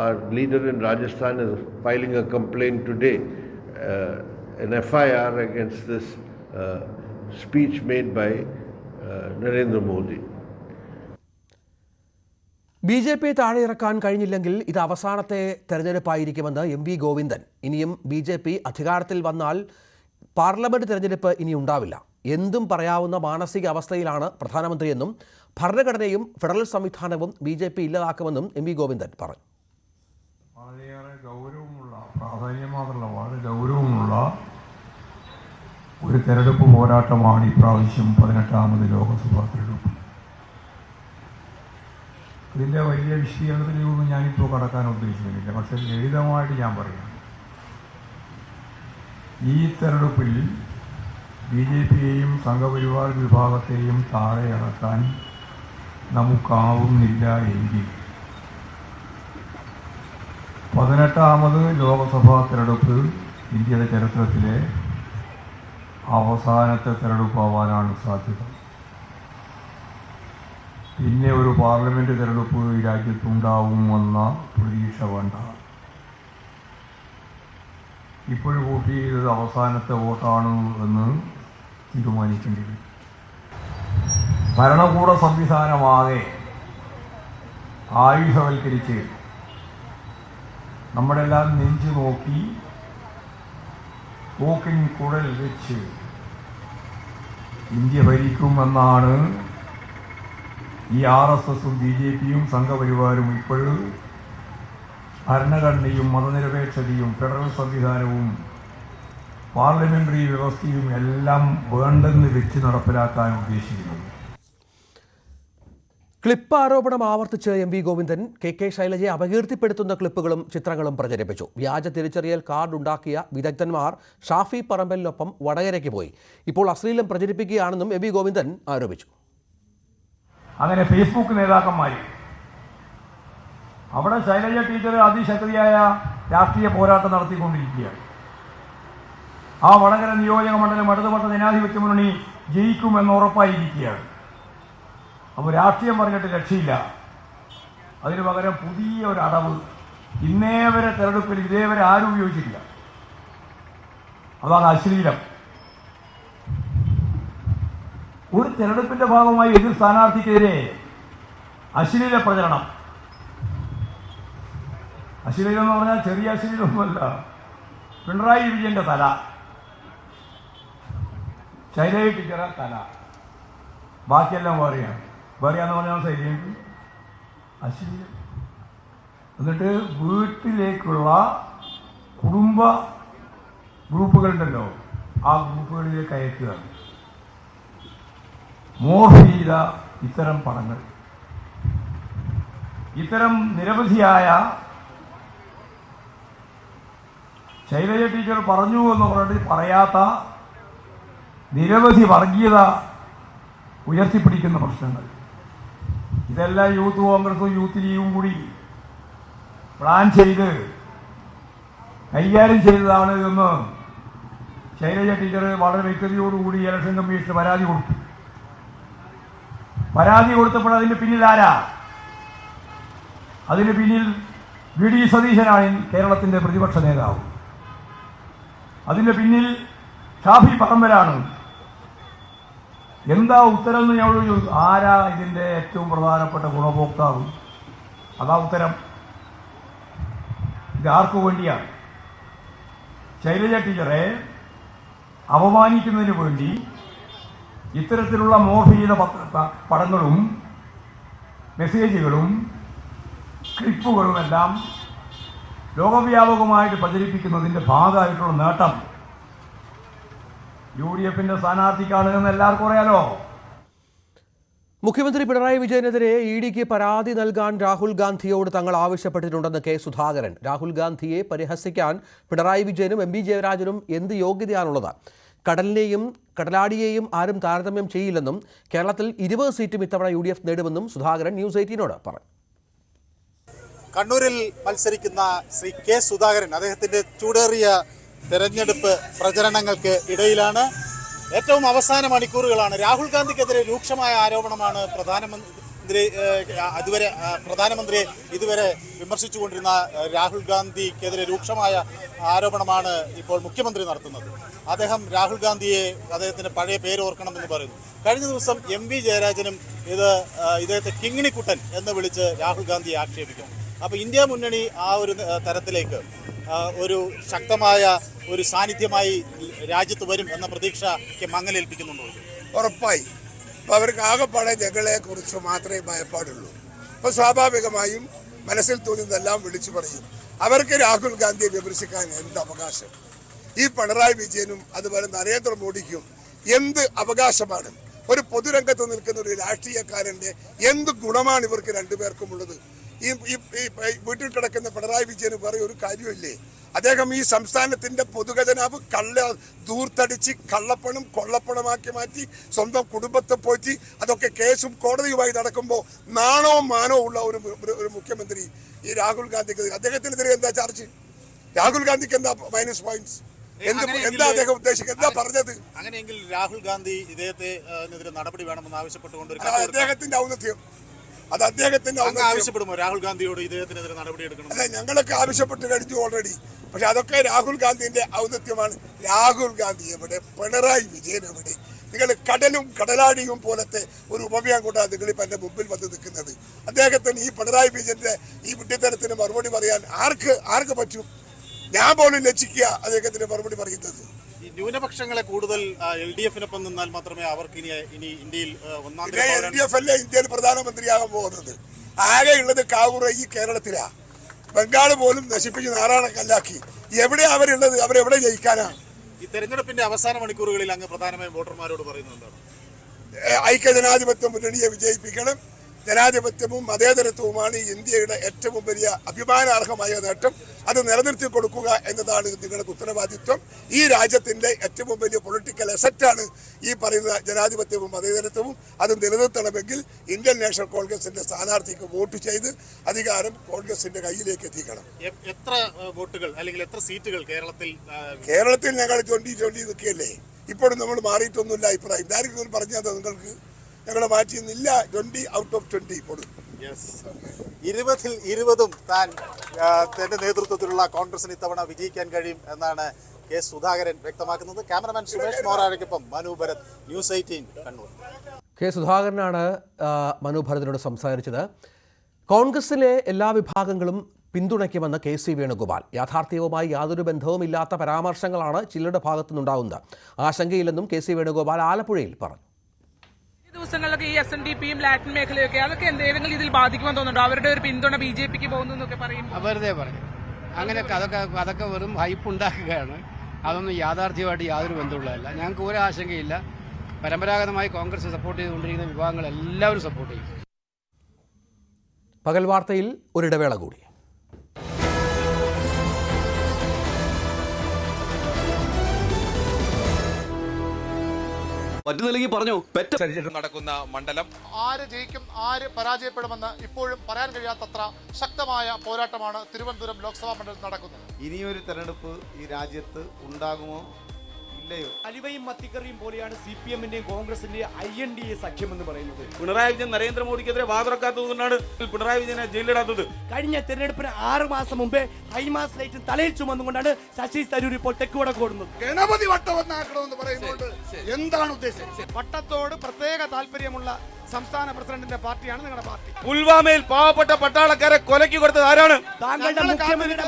Our leader in Rajasthan is filing a complaint today, an FIR against this speech made by Narendra Modi. BJP താഴെയിറക്കാൻ കഴിഞ്ഞില്ലെങ്കിൽ ഇത് അവസാനത്തെ തെരഞ്ഞെടുപ്പായിരിക്കുമെന്ന് MV ഗോവിന്ദൻ. ഇനിയും BJP അധികാരത്തിൽ വന്നാൽ പാർലമെന്റ് തെരഞ്ഞെടുപ്പ് ഇനി ഉണ്ടാവില്ല. എന്തും പറയാവുന്ന മാനസിക അവസ്ഥയിലാണ് പ്രധാനമന്ത്രിയെന്നും ഭരണഘടനയും ഫെഡറൽ സംവിധാനവും BJP ഇല്ലാതാക്കുമെന്നും MV ഗോവിന്ദൻ പറഞ്ഞു. വളരെയേറെ ഗൗരവമുള്ള, പ്രാധാന്യം മാത്രമല്ല വളരെ ഗൗരവമുള്ള ഒരു തെരഞ്ഞെടുപ്പ് പോരാട്ടമാണ് ഇപ്രാവശ്യം 18ാമത് ലോക്സഭാ തെരഞ്ഞെടുപ്പ്. ഇതിൻ്റെ വലിയ വിശദീകരണത്തിലൊന്നും ഞാനിപ്പോൾ കടക്കാൻ ഉദ്ദേശിക്കുന്നില്ല. പക്ഷേ ലളിതമായിട്ട് ഞാൻ പറയാം, ഈ തെരഞ്ഞെടുപ്പിൽ BJPയെയും സംഘപരിവാർ വിഭാഗത്തെയും താഴെ ഇറക്കാൻ നമുക്കാവുന്നില്ല എങ്കിൽ 18ാമത് ലോക്സഭാ തെരഞ്ഞെടുപ്പ് ഇന്ത്യയുടെ ചരിത്രത്തിലെ അവസാനത്തെ തെരഞ്ഞെടുപ്പാവാനാണ് സാധ്യത. പിന്നെ ഒരു പാർലമെന്റ് തെരഞ്ഞെടുപ്പ് ഈ രാജ്യത്തുണ്ടാവുമെന്ന പ്രതീക്ഷ വേണ്ട. ഇപ്പോഴും വോട്ട് ചെയ്തത് അവസാനത്തെ വോട്ടാണ് എന്ന് തീരുമാനിക്കേണ്ടി വരും. ഭരണകൂട സംവിധാനമാകെ ആയുധവൽക്കരിച്ച് നമ്മളെല്ലാം നെഞ്ചു നോക്കി പോക്കിൻ കുഴൽ വെച്ച് ഇന്ത്യ ഭരിക്കുമെന്നാണ് ഈ RSSും BJPയും സംഘപരിവാരും ഇപ്പോഴും ഭരണഘടനയും മതനിരപേക്ഷതയും ഫെഡറൽ സംവിധാനവും പാർലമെന്ററി വ്യവസ്ഥയും എല്ലാം വേണ്ടെന്ന് വെച്ച് നടപ്പിലാക്കാൻ ഉദ്ദേശിക്കുന്നത്. ക്ലിപ്പ് ആരോപണം ആവർത്തിച്ച് MV ഗോവിന്ദൻ KK ശൈലജയെ അപകീർത്തിപ്പെടുത്തുന്ന ക്ലിപ്പുകളും ചിത്രങ്ങളും പ്രചരിപ്പിച്ചു. വ്യാജ തിരിച്ചറിയൽ കാർഡ് ഉണ്ടാക്കിയ വിദഗ്ധന്മാർ ഷാഫി പറമ്പലിനൊപ്പം വടകരയ്ക്ക് പോയി. ഇപ്പോൾ അശ്ലീലം പ്രചരിപ്പിക്കുകയാണെന്നും MV ഗോവിന്ദൻ ആരോപിച്ചു. അങ്ങനെ ഫേസ്ബുക്ക് നേതാക്കന്മാർ അവിടെ ശൈലജ ടീച്ചർ അതിശക്തിയായ രാഷ്ട്രീയ പോരാട്ടം നടത്തിക്കൊണ്ടിരിക്കുകയാണ്. ആ വടകര നിയോജക മണ്ഡലം ഇടതുപക്ഷ ജനാധിപത്യ മുന്നണി ജയിക്കുമെന്ന് ഉറപ്പായിരിക്കുകയാണ്. അപ്പോൾ രാഷ്ട്രീയം പറഞ്ഞിട്ട് രക്ഷയില്ല. അതിന് പകരം പുതിയ ഒരു അടവ് ഇന്നേ വരെ തെരഞ്ഞെടുപ്പിൽ ഇതേവരെ ആരും ഉപയോഗിച്ചിട്ടില്ല. അതാണ് അശ്ലീലം. ഒരു തെരഞ്ഞെടുപ്പിന്റെ ഭാഗമായി എതിർ സ്ഥാനാർത്ഥിക്കെതിരെ അശ്ലീല പ്രചരണം. അശ്ലീലം എന്ന് പറഞ്ഞാൽ ചെറിയ അശ്ലീലമൊന്നുമല്ല. പിണറായി വിജയന്റെ തല, ശൈലജ ടീച്ചറെ തല, ബാക്കിയെല്ലാം വേറെയാണ്. വേറെയാന്ന് പറഞ്ഞാൽ ശൈലജ അശ്ലീലം. എന്നിട്ട് വീട്ടിലേക്കുള്ള കുടുംബ ഗ്രൂപ്പുകളുണ്ടല്ലോ, ആ ഗ്രൂപ്പുകളിലേക്ക് അയക്കുക. മോർഫ് ചെയ്ത ഇത്തരം പടങ്ങൾ, ഇത്തരം നിരവധിയായ ശൈലജ ടീച്ചർ പറഞ്ഞു എന്ന് പറഞ്ഞിട്ട് പറയാത്ത നിരവധി വർഗീയത ഉയർത്തിപ്പിടിക്കുന്ന പ്രശ്നങ്ങൾ, ഇതെല്ലാം യൂത്ത് കോൺഗ്രസും യൂത്ത് ലീഗും കൂടി പ്ലാൻ ചെയ്ത് കൈകാര്യം ചെയ്തതാണ് എന്ന് ശൈലജ ടീച്ചർ വളരെ വ്യക്തതയോടുകൂടി ഇലക്ഷൻ കമ്മീഷന് പരാതി കൊടുത്തു. പരാതി കൊടുത്തപ്പോൾ അതിന്റെ പിന്നിൽ ആരാ? അതിന് പിന്നിൽ വി ഡി സതീശനാണ് കേരളത്തിന്റെ പ്രതിപക്ഷ നേതാവ്. അതിന്റെ പിന്നിൽ ഷാഫി പറമ്പലാണ്. എന്താ ഉത്തരം എന്ന് ഞങ്ങൾ ചോദിച്ചു. ആരാ ഇതിന്റെ ഏറ്റവും പ്രധാനപ്പെട്ട ഗുണഭോക്താവ്? അതാ ഉത്തരം. ഇത് ആർക്കു വേണ്ടിയാണ്? ശൈലജ ടീച്ചറെ അപമാനിക്കുന്നതിന് വേണ്ടി ഇത്തരത്തിലുള്ള മോർഫ് ചെയ്ത പടങ്ങളും മെസ്സേജുകളും ക്ലിപ്പുകളുമെല്ലാം ലോകവ്യാപകമായിട്ട് പ്രചരിപ്പിക്കുന്നതിന്റെ ഭാഗമായിട്ടുള്ള നേട്ടം UDF സ്ഥാനാർത്ഥിക്കാണ് എന്ന് എല്ലാവർക്കും അറിയാലോ. മുഖ്യമന്ത്രി പിണറായി വിജയനെതിരെ ഇഡിക്ക് പരാതി നൽകാൻ രാഹുൽ ഗാന്ധിയോട് തങ്ങൾ ആവശ്യപ്പെട്ടിട്ടുണ്ടെന്ന് കെ സുധാകരൻ. രാഹുൽ ഗാന്ധിയെ പരിഹസിക്കാൻ പിണറായി വിജയനും എം ജയരാജനും എന്ത് യോഗ്യതയാണുള്ളത്? കടലിനെയും കടലാടിയെയും ആരും താരതമ്യം ചെയ്യില്ലെന്നും കേരളത്തിൽ 20 സീറ്റും ഇത്തവണ UDF നേടുമെന്നും സുധാകരൻ ന്യൂസ് 18നോട് പറഞ്ഞു. കണ്ണൂരിൽ മത്സരിക്കുന്ന ശ്രീ കെ സുധാകരൻ അദ്ദേഹത്തിന്റെ ചൂടേറിയ തെരഞ്ഞെടുപ്പ് പ്രചരണങ്ങൾക്ക് ഇടയിലാണ്. ഏറ്റവും അവസാന മണിക്കൂറുകളാണ്. രാഹുൽ ഗാന്ധിക്കെതിരെ രൂക്ഷമായ ആരോപണമാണ് പ്രധാനമന്ത്രിയെ ഇതുവരെ വിമർശിച്ചുകൊണ്ടിരുന്ന രാഹുൽ ഗാന്ധിക്കെതിരെ രൂക്ഷമായ ആരോപണമാണ് ഇപ്പോൾ മുഖ്യമന്ത്രി നടത്തുന്നത്. അദ്ദേഹം രാഹുൽ ഗാന്ധിയെ അദ്ദേഹത്തിന്റെ പഴയ പേര് ഓർക്കണമെന്ന് പറയുന്നു. കഴിഞ്ഞ ദിവസം MV ജയരാജനും ഇദ്ദേഹത്തെ കിങ്ങിണിക്കുട്ടൻ എന്ന് വിളിച്ച് രാഹുൽ ഗാന്ധിയെ ആക്ഷേപിക്കുന്നു. അപ്പോൾ ഇന്ത്യ മുന്നണി ആ ഒരു തരത്തിലേക്ക് ഒരു ശക്തമായ ഒരു സാന്നിധ്യമായി രാജ്യത്ത് വരും എന്ന പ്രതീക്ഷയ്ക്ക് മങ്ങലേൽപ്പിക്കുന്നുണ്ടോ? ഉറപ്പായി. അപ്പോൾ അവർക്ക് ആകെപ്പാടെ ഞങ്ങളെ കുറിച്ച് മാത്രമേ ഭയപ്പാടുള്ളൂ. അപ്പോൾ സ്വാഭാവികമായും മനസ്സിൽ തോന്നുന്നതെല്ലാം വിളിച്ചു പറയും. അവർക്ക് രാഹുൽ ഗാന്ധിയെ വിമർശിക്കാൻ എന്ത് അവകാശം? ഈ പിണറായി വിജയനും അതുപോലെ നരേന്ദ്രമോദിക്കും എന്ത് അവകാശമാണ്? ഒരു പൊതുരംഗത്ത് നിൽക്കുന്ന ഒരു രാഷ്ട്രീയക്കാരന്റെ എന്ത് ഗുണമാണ് ഇവർക്ക് രണ്ടുപേർക്കും ഉള്ളത്? ഈ വീട്ടിൽ കിടക്കുന്ന പിണറായി വിജയന് വേറെ ഒരു കാര്യമില്ലേ? അദ്ദേഹം ഈ സംസ്ഥാനത്തിന്റെ പൊതുഖജനാവ് ദൂർത്തടിച്ച് കള്ളപ്പണം കൊള്ളപ്പണമാക്കി മാറ്റി സ്വന്തം കുടുംബത്തെ പോറ്റി അതൊക്കെ കേസും കോടതിയുമായി നടക്കുമ്പോൾ നാണവും മാനവും ഉള്ള ഒരു മുഖ്യമന്ത്രി ഈ രാഹുൽ ഗാന്ധിക്ക് അദ്ദേഹത്തിനെതിരെ എന്താ ചാർജ്? രാഹുൽ ഗാന്ധിക്ക് എന്താ മൈനസ് പോയിന്റ്സ്? എന്താ അദ്ദേഹം ഉദ്ദേശിക്കുന്നത്? എന്താ പറഞ്ഞത്? അങ്ങനെയെങ്കിൽ രാഹുൽ ഗാന്ധി ഇദ്ദേഹത്തിനെതിരെ നടപടി വേണമെന്ന് ആവശ്യപ്പെട്ടുകൊണ്ട് അദ്ദേഹത്തിന്റെ ഔന്നത്യം, അത് അദ്ദേഹത്തിന്റെ ആവശ്യപ്പെടുമോ? രാഹുൽ ഗാന്ധിയോട് ഇദ്ദേഹത്തിനെതിരെ നടപടി എടുക്കണം. അല്ല, ഞങ്ങളൊക്കെ ആവശ്യപ്പെട്ട് കഴിഞ്ഞു ഓൾറെഡി. പക്ഷെ അതൊക്കെ രാഹുൽ ഗാന്ധിന്റെ ഔന്നത്യമാണ്. രാഹുൽ ഗാന്ധി എവിടെ? പിണറായി വിജയൻ എവിടെ? നിങ്ങൾ കടലും കടലാടിയും പോലത്തെ ഒരു ഉപമയം കൊണ്ടാണ് നിങ്ങളിപ്പോൾ എന്റെ മുമ്പിൽ വന്ന് നിൽക്കുന്നത്. അദ്ദേഹത്തിന് ഈ പിണറായി വിജയന്റെ ഈ വിഡ്ഢിത്തരത്തിന് മറുപടി പറയാൻ ആർക്ക് പറ്റും? ഞാൻ പോലും ലജ്ജിക്കുക അദ്ദേഹത്തിന് മറുപടി പറയുന്നത്. ഈ ന്യൂനപക്ഷങ്ങളെ കൂടുതൽ LDF-നൊപ്പം നിന്നാൽ മാത്രമേ അവർക്ക് ഇനി ഇന്ത്യയിൽ LDF അല്ലേ ഇന്ത്യയിൽ പ്രധാനമന്ത്രിയാകാൻ പോകുന്നത്? ആകെയുള്ളത് കാവൂർ ഈ കേരളത്തിലാ. ബംഗാൾ പോലും നശിപ്പിച്ച് നാറാണക്കല്ലാക്കി. എവിടെ അവരുള്ളത്? അവരെവിടെ ജയിക്കാനാ? ഈ തെരഞ്ഞെടുപ്പിന്റെ അവസാന മണിക്കൂറുകളിൽ അങ്ങ് പ്രധാനമായും വോട്ടർമാരോട് പറയുന്നത് എന്താണ്? ഐക്യജനാധിപത്യ മുന്നണിയെ വിജയിപ്പിക്കണം. ജനാധിപത്യവും മതേതരത്വവുമാണ് ഇന്ത്യയുടെ ഏറ്റവും വലിയ അഭിമാനാർഹമായ നേട്ടം. അത് നിലനിർത്തി കൊടുക്കുക എന്നതാണ് നിങ്ങളുടെ ഉത്തരവാദിത്വം. ഈ രാജ്യത്തിന്റെ ഏറ്റവും വലിയ പൊളിറ്റിക്കൽ അസറ്റാണ് ഈ പറയുന്ന ജനാധിപത്യവും മതേതരത്വവും. അത് നിലനിർത്തണമെങ്കിൽ ഇന്ത്യൻ നാഷണൽ കോൺഗ്രസിന്റെ സ്ഥാനാർത്ഥിക്ക് വോട്ട് ചെയ്ത് അധികാരം കോൺഗ്രസിന്റെ കയ്യിലേക്ക് എത്തിക്കണം. എത്ര വോട്ടുകൾ അല്ലെങ്കിൽ എത്ര സീറ്റുകൾ കേരളത്തിൽ ഞങ്ങൾ 2020 നിൽക്കുകയല്ലേ? ഇപ്പോഴും നമ്മൾ മാറിയിട്ടൊന്നുമില്ല അഭിപ്രായം. ഇതാരെങ്കിലും പറഞ്ഞാൽ നിങ്ങൾക്ക് ഞങ്ങളെ മാറ്റിയൊന്നുമില്ല. 20 ഔട്ട് ഓഫ് 20 ഇപ്പോഴും. 20-ൽ 20 താൻ തന്റെ നേതൃത്വത്തിലുള്ള കോൺഗ്രസിന് ഇത്തവണ വിജയിക്കാൻ കഴിയും എന്നാണ് കെ സുധാകരൻ വ്യക്തമാക്കുന്നത്. ക്യാമറമാൻ സുരേഷ് മോറാഴയ്ക്കൊപ്പം മനു ഭരത്, ന്യൂസ് 18 കണ്ണൂർ. കെ സുധാകരനാണ് മനു ഭരതിനോട് സംസാരിച്ചത്. കോൺഗ്രസിലെ എല്ലാ വിഭാഗങ്ങളും പിന്തുണയ്ക്കുമെന്ന് KC വേണുഗോപാൽ. യാഥാർത്ഥ്യവുമായി യാതൊരു ബന്ധവുമില്ലാത്ത പരാമർശങ്ങളാണ് ചിലരുടെ ഭാഗത്തുനിന്നുണ്ടാകുന്നത്. ആശങ്കയില്ലെന്നും KC വേണുഗോപാൽ ആലപ്പുഴയിൽ പറഞ്ഞു. ദിവസങ്ങളിലൊക്കെ ഈ SNDPയും ലാറ്റിൻ മേഖലയൊക്കെ അതൊക്കെ എന്തെങ്കിലും ഇതിൽ ബാധിക്കുമെന്ന് തോന്നുന്നുണ്ടോ? അവരുടെ ഒരു പിന്തുണ BJPക്ക് പോകുന്നു എന്നൊക്കെ പറയും. വെറുതെ പറയും. അങ്ങനെയൊക്കെ അതൊക്കെ വെറും ഹൈപ്പ് ഉണ്ടാക്കുകയാണ്. അതൊന്നും യാഥാർത്ഥ്യമായിട്ട് യാതൊരു ബന്ധമുള്ളതല്ല. ഞങ്ങൾക്ക് ഒരു ആശങ്കയില്ല. പരമ്പരാഗതമായി കോൺഗ്രസ് സപ്പോർട്ട് ചെയ്തുകൊണ്ടിരിക്കുന്ന വിഭാഗങ്ങൾ എല്ലാവരും സപ്പോർട്ട് ചെയ്യും. പകൽ വാർത്തയിൽ ഒരിടവേള കൂടി. മറ്റു നിലയ്ക്ക് പറഞ്ഞു നടക്കുന്ന മണ്ഡലം ആര് ജയിക്കും ആര് പരാജയപ്പെടുമെന്ന് ഇപ്പോഴും പറയാൻ കഴിയാത്തത്ര ശക്തമായ പോരാട്ടമാണ് തിരുവനന്തപുരം ലോക്സഭാ മണ്ഡലത്തിൽ നടക്കുന്നത്. ഇനിയൊരു തെരഞ്ഞെടുപ്പ് ഈ രാജ്യത്ത് ഉണ്ടാകുമോ ഇല്ലയോ? അലിവയും മത്തിക്കറിയും പോലെയാണ് CPM-ന്റെയും കോൺഗ്രസിന്റെയും INDA സഖ്യം എന്ന് പറയുന്നത്. പിണറായി വിജയൻ നരേന്ദ്രമോദിക്കെതിരെ വാതുറക്കാത്തതുകൊണ്ടാണ് പിണറായി വിജയനെ ജയിലിടാത്തത്. കഴിഞ്ഞ തെരഞ്ഞെടുപ്പിന് 6 മാസം മുമ്പേ ഹൈമാസ് ലൈറ്റും തലയിൽ ചുമന്നുകൊണ്ടാണ് ശശി തരൂർ ഇപ്പോൾ തെക്കുവടക്ക് ഓടുന്നത്. ഗണപതി വട്ടവന്നാക്കണമെന്ന് പറയുന്നുണ്ട്. എന്താണ് ഉദ്ദേശം? വട്ടത്തോട് പ്രത്യേക താല്പര്യമുള്ള സംസ്ഥാന പ്രസിഡന്റിന്റെ പാർട്ടിയാണ് നിങ്ങളുടെ പാർട്ടി. പുൽവാമയിൽ പാവപ്പെട്ട പട്ടാളക്കാരെ കൊലക്കി കൊടുത്തത് ആരാണ്? താങ്കളുടെ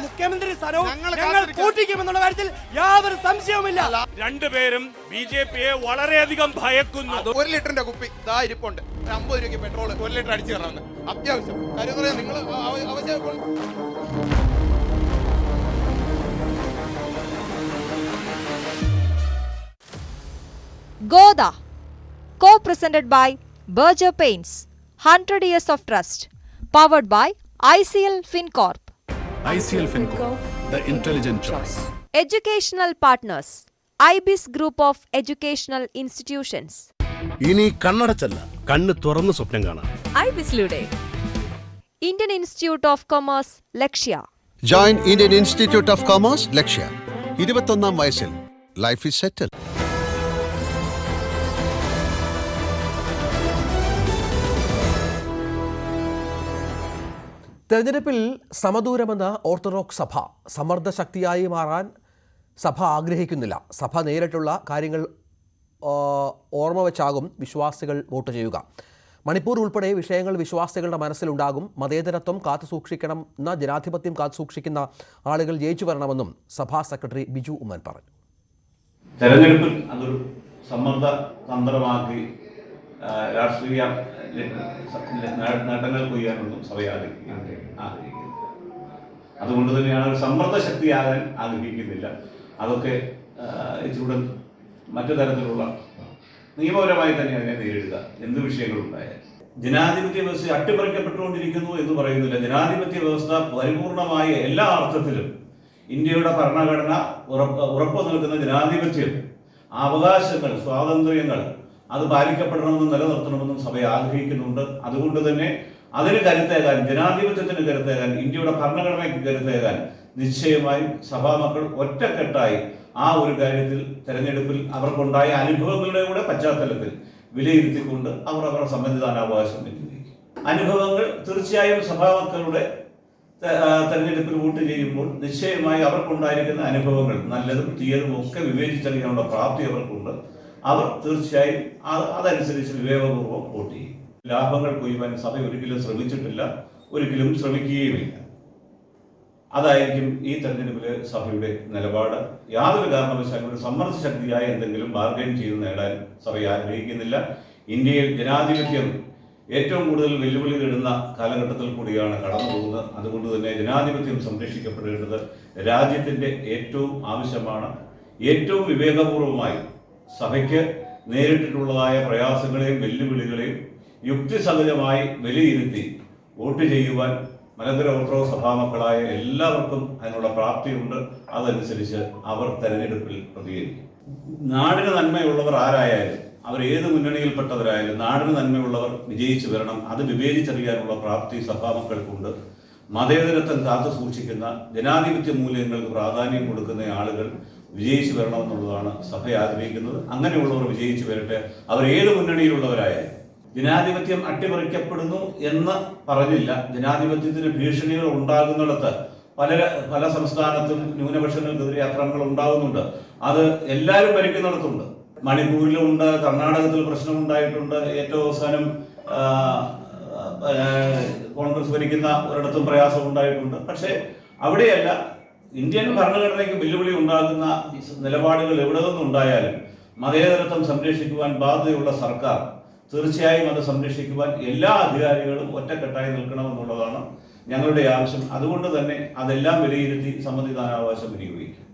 മുഖ്യമന്ത്രി സ്ഥാനവും ഞങ്ങൾ കൂട്ടിക്കുമെന്നുള്ള കാര്യത്തിൽ യാതൊരു സംശയവുമില്ല. രണ്ടുപേരും BJPയെ വളരെയധികം ഭയക്കുന്നു. 1 ലിറ്ററിന്റെ കുപ്പി ഇതാ ഇരിപ്പുണ്ട്. 50 രൂപയ്ക്ക് പെട്രോൾ 1 ലിറ്റർ അടിച്ചു തരാമെന്ന്. അത്യാവശ്യം കാര്യം പറയാം. നിങ്ങൾ Goda, co-presented by Berger Paints, 100 years of trust, powered by ICL FinCorp. ICL FinCorp, the intelligent choice. Educational partners, IBIS Group of Educational Institutions. ഇനി കണ്ണടച്ചല്ല, കണ്ണ് തുറന്ന് സ്വപ്നം കാണാം. IBIS-ലൂടെ Indian Institute of Commerce, Lakshya. Join Indian Institute of Commerce, Lakshya. 21ാം വയസ്സിൽ ലൈഫ് ഈസ് സെറ്റിൽ. തെരഞ്ഞെടുപ്പിൽ സമദൂരമെന്ന ഓർത്തഡോക്സ് സഭ സമ്മർദ്ദ ശക്തിയായി മാറാൻ സഭ ആഗ്രഹിക്കുന്നില്ല. സഭ നേരിട്ടുള്ള കാര്യങ്ങൾ ഓർമ്മ വെച്ചാകും വിശ്വാസികൾ വോട്ട് ചെയ്യുക. മണിപ്പൂർ ഉൾപ്പെടെ വിഷയങ്ങൾ വിശ്വാസികളുടെ മനസ്സിലുണ്ടാകും. മതേതരത്വം കാത്തുസൂക്ഷിക്കണമെന്ന ജനാധിപത്യം കാത്തുസൂക്ഷിക്കുന്ന ആളുകൾ ജയിച്ചു വരണമെന്നും സഭാ സെക്രട്ടറി ബിജു ഉമ്മൻ പറഞ്ഞു. തെരഞ്ഞെടുപ്പിൽ അതൊരു സമ്മർദ്ദ തന്ത്രമാക്കി രാഷ്ട്രീയ നേട്ടങ്ങൾ കൊയ്യാനൊന്നും സഭ ആഗ്രഹിക്കുന്നു. അതുകൊണ്ട് തന്നെയാണ് ഒരു സമ്മർദ്ദ ശക്തിയാകാൻ ആഗ്രഹിക്കുന്നില്ല. അതൊക്കെ ഇച്ചിലൂടെ മറ്റു തരത്തിലുള്ള നിയമപരമായി തന്നെ അതിനെ നേരിടുക. എന്ത് വിഷയങ്ങളുണ്ടായാലും ജനാധിപത്യ വ്യവസ്ഥ അട്ടിമറിക്കപ്പെട്ടുകൊണ്ടിരിക്കുന്നു എന്ന് പറയുന്നില്ല. ജനാധിപത്യ വ്യവസ്ഥ പരിപൂർണമായ എല്ലാ അർത്ഥത്തിലും ഇന്ത്യയുടെ ഭരണഘടന ഉറപ്പു നൽകുന്ന ജനാധിപത്യം, അവകാശങ്ങൾ, സ്വാതന്ത്ര്യങ്ങൾ അത് പാലിക്കപ്പെടണമെന്നും നിലനിർത്തണമെന്നും സഭ ആഗ്രഹിക്കുന്നുണ്ട്. അതുകൊണ്ട് തന്നെ അതിന് കരുത്തേകാൻ, ജനാധിപത്യത്തിന് കരുത്തേകാൻ, ഇന്ത്യയുടെ ഭരണഘടനയ്ക്ക് കരുത്തേകാൻ നിശ്ചയമായും സഭാമക്കൾ ഒറ്റക്കെട്ടായി ആ ഒരു കാര്യത്തിൽ തെരഞ്ഞെടുപ്പിൽ അവർക്കുണ്ടായ അനുഭവങ്ങളുടെ കൂടെ പശ്ചാത്തലത്തിൽ വിലയിരുത്തിക്കൊണ്ട് അവർ അവരുടെ സമ്മതിദാനാവകാശം വിനിയോഗിക്കും. അനുഭവങ്ങൾ തീർച്ചയായും സഭാമക്കളുടെ തെരഞ്ഞെടുപ്പിൽ വോട്ട് ചെയ്യുമ്പോൾ നിശ്ചയമായി അവർക്കുണ്ടായിരിക്കുന്ന അനുഭവങ്ങൾ നല്ലതും തീയതും ഒക്കെ വിവേചിച്ചറിയാനുള്ള പ്രാപ്തി അവർക്കുണ്ട്. അവർ തീർച്ചയായും അതനുസരിച്ച് വിവേകപൂർവ്വം വോട്ട് ചെയ്യും. ലാഭങ്ങൾ കൊയ്യുവാൻ സഭ ഒരിക്കലും ശ്രമിച്ചിട്ടില്ല, ഒരിക്കലും ശ്രമിക്കുകയുമില്ല. അതായിരിക്കും ഈ തെരഞ്ഞെടുപ്പിലെ സഭയുടെ നിലപാട്. യാതൊരു കാരണവശാലും ഒരു സമ്മർദ്ദ ശക്തിയായ എന്തെങ്കിലും ബാർഗൈൻ ചെയ്ത് നേടാൻ സഭ ആഗ്രഹിക്കുന്നില്ല. ഇന്ത്യയിൽ ജനാധിപത്യം ഏറ്റവും കൂടുതൽ വെല്ലുവിളി നേടുന്ന കാലഘട്ടത്തിൽ കൂടിയാണ് കടന്നു പോകുന്നത്. അതുകൊണ്ട് തന്നെ ജനാധിപത്യം സംരക്ഷിക്കപ്പെടേണ്ടത് രാജ്യത്തിന്റെ ഏറ്റവും ആവശ്യമാണ്. ഏറ്റവും വിവേകപൂർവമായി സഭയ്ക്ക് നേരിട്ടിട്ടുള്ളതായ പ്രയാസങ്ങളെയും വെല്ലുവിളികളെയും യുക്തിസഹജമായി വിലയിരുത്തി വോട്ട് ചെയ്യുവാൻ മലങ്കര ഓർത്തഡോക്സ് സഭാമക്കളായ എല്ലാവർക്കും അതിനുള്ള പ്രാപ്തിയുണ്ട്. അതനുസരിച്ച് അവർ തെരഞ്ഞെടുപ്പിൽ പ്രതികരിക്കും. നാടിന് നന്മയുള്ളവർ ആരായാലും, അവർ ഏത് മുന്നണിയിൽപ്പെട്ടവരായാലും നാടിന് നന്മയുള്ളവർ വിജയിച്ചു വരണം. അത് വിവേചിച്ചറിയാനുള്ള പ്രാപ്തി സഭാമക്കൾക്കുണ്ട്. മതേതരത്വം കാത്തു സൂക്ഷിക്കുന്ന ജനാധിപത്യ മൂല്യങ്ങൾക്ക് പ്രാധാന്യം കൊടുക്കുന്ന ആളുകൾ വിജയിച്ചു വരണമെന്നുള്ളതാണ് സഭ ആഗ്രഹിക്കുന്നത്. അങ്ങനെയുള്ളവർ വിജയിച്ചു വരട്ടെ. അവർ ഏത് മുന്നണിയിലുള്ളവരായാലും. ജനാധിപത്യം അട്ടിമറിക്കപ്പെടുന്നു എന്ന് പറഞ്ഞില്ല. ജനാധിപത്യത്തിന് ഭീഷണികൾ ഉണ്ടാകുന്നിടത്ത് പല സംസ്ഥാനത്തും ന്യൂനപക്ഷങ്ങൾക്കെതിരെ അക്രമങ്ങൾ ഉണ്ടാകുന്നുണ്ട്. അത് എല്ലാവരും ഭരിക്കുന്നിടത്തുണ്ട്. മണിപ്പൂരിലുണ്ട്, കർണാടകത്തിൽ പ്രശ്നമുണ്ടായിട്ടുണ്ട്. ഏറ്റവും അവസാനം കോൺഗ്രസ് ഭരിക്കുന്ന ഒരിടത്തും പ്രയാസം ഉണ്ടായിട്ടുണ്ട്. പക്ഷേ അവിടെയല്ല, ഇന്ത്യൻ ഭരണഘടനയ്ക്ക് വെല്ലുവിളി ഉണ്ടാകുന്ന നിലപാടുകൾ എവിടെ നിന്നുണ്ടായാലും മതേതരത്വം സംരക്ഷിക്കുവാൻ ബാധ്യതയുള്ള സർക്കാർ തീർച്ചയായും അത് സംരക്ഷിക്കുവാൻ എല്ലാ അധികാരികളും ഒറ്റക്കെട്ടായി നിൽക്കണമെന്നുള്ളതാണ് ഞങ്ങളുടെ ആവശ്യം. അതുകൊണ്ട് തന്നെ അതെല്ലാം വിലയിരുത്തി സമ്മതിദാനാവകാശം വിനിയോഗിക്കും.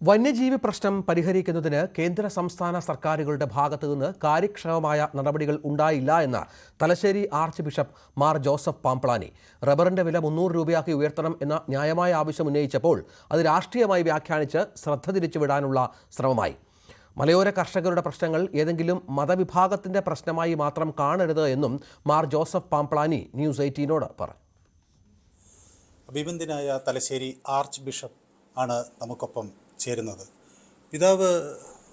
വന്യജീവി പ്രശ്നം പരിഹരിക്കുന്നതിന് കേന്ദ്ര സംസ്ഥാന സർക്കാരുകളുടെ ഭാഗത്തു നിന്ന് കാര്യക്ഷമമായ നടപടികൾ ഉണ്ടായില്ല എന്ന് തലശ്ശേരി ആർച്ച് ബിഷപ്പ് മാർ ജോസഫ് പാംപ്ലാനി. റബ്ബറിന്റെ വില 300 രൂപയാക്കി ഉയർത്തണം എന്ന ന്യായമായ ആവശ്യം ഉന്നയിച്ചപ്പോൾ അത് രാഷ്ട്രീയമായി വ്യാഖ്യാനിച്ച് ശ്രദ്ധ തിരിച്ചുവിടാനുള്ള ശ്രമമായി. മലയോര കർഷകരുടെ പ്രശ്നങ്ങൾ ഏതെങ്കിലും മതവിഭാഗത്തിന്റെ പ്രശ്നമായി മാത്രം കാണരുത് എന്നും മാർ ജോസഫ് പാംപ്ലാനി ന്യൂസ് 18 പറഞ്ഞു. അഭിബന്ധിനായ തലശ്ശേരി ആർച്ച് ബിഷപ്പ് ആണ് നമുക്കൊപ്പം ചേരുന്നത്. പിതാവ്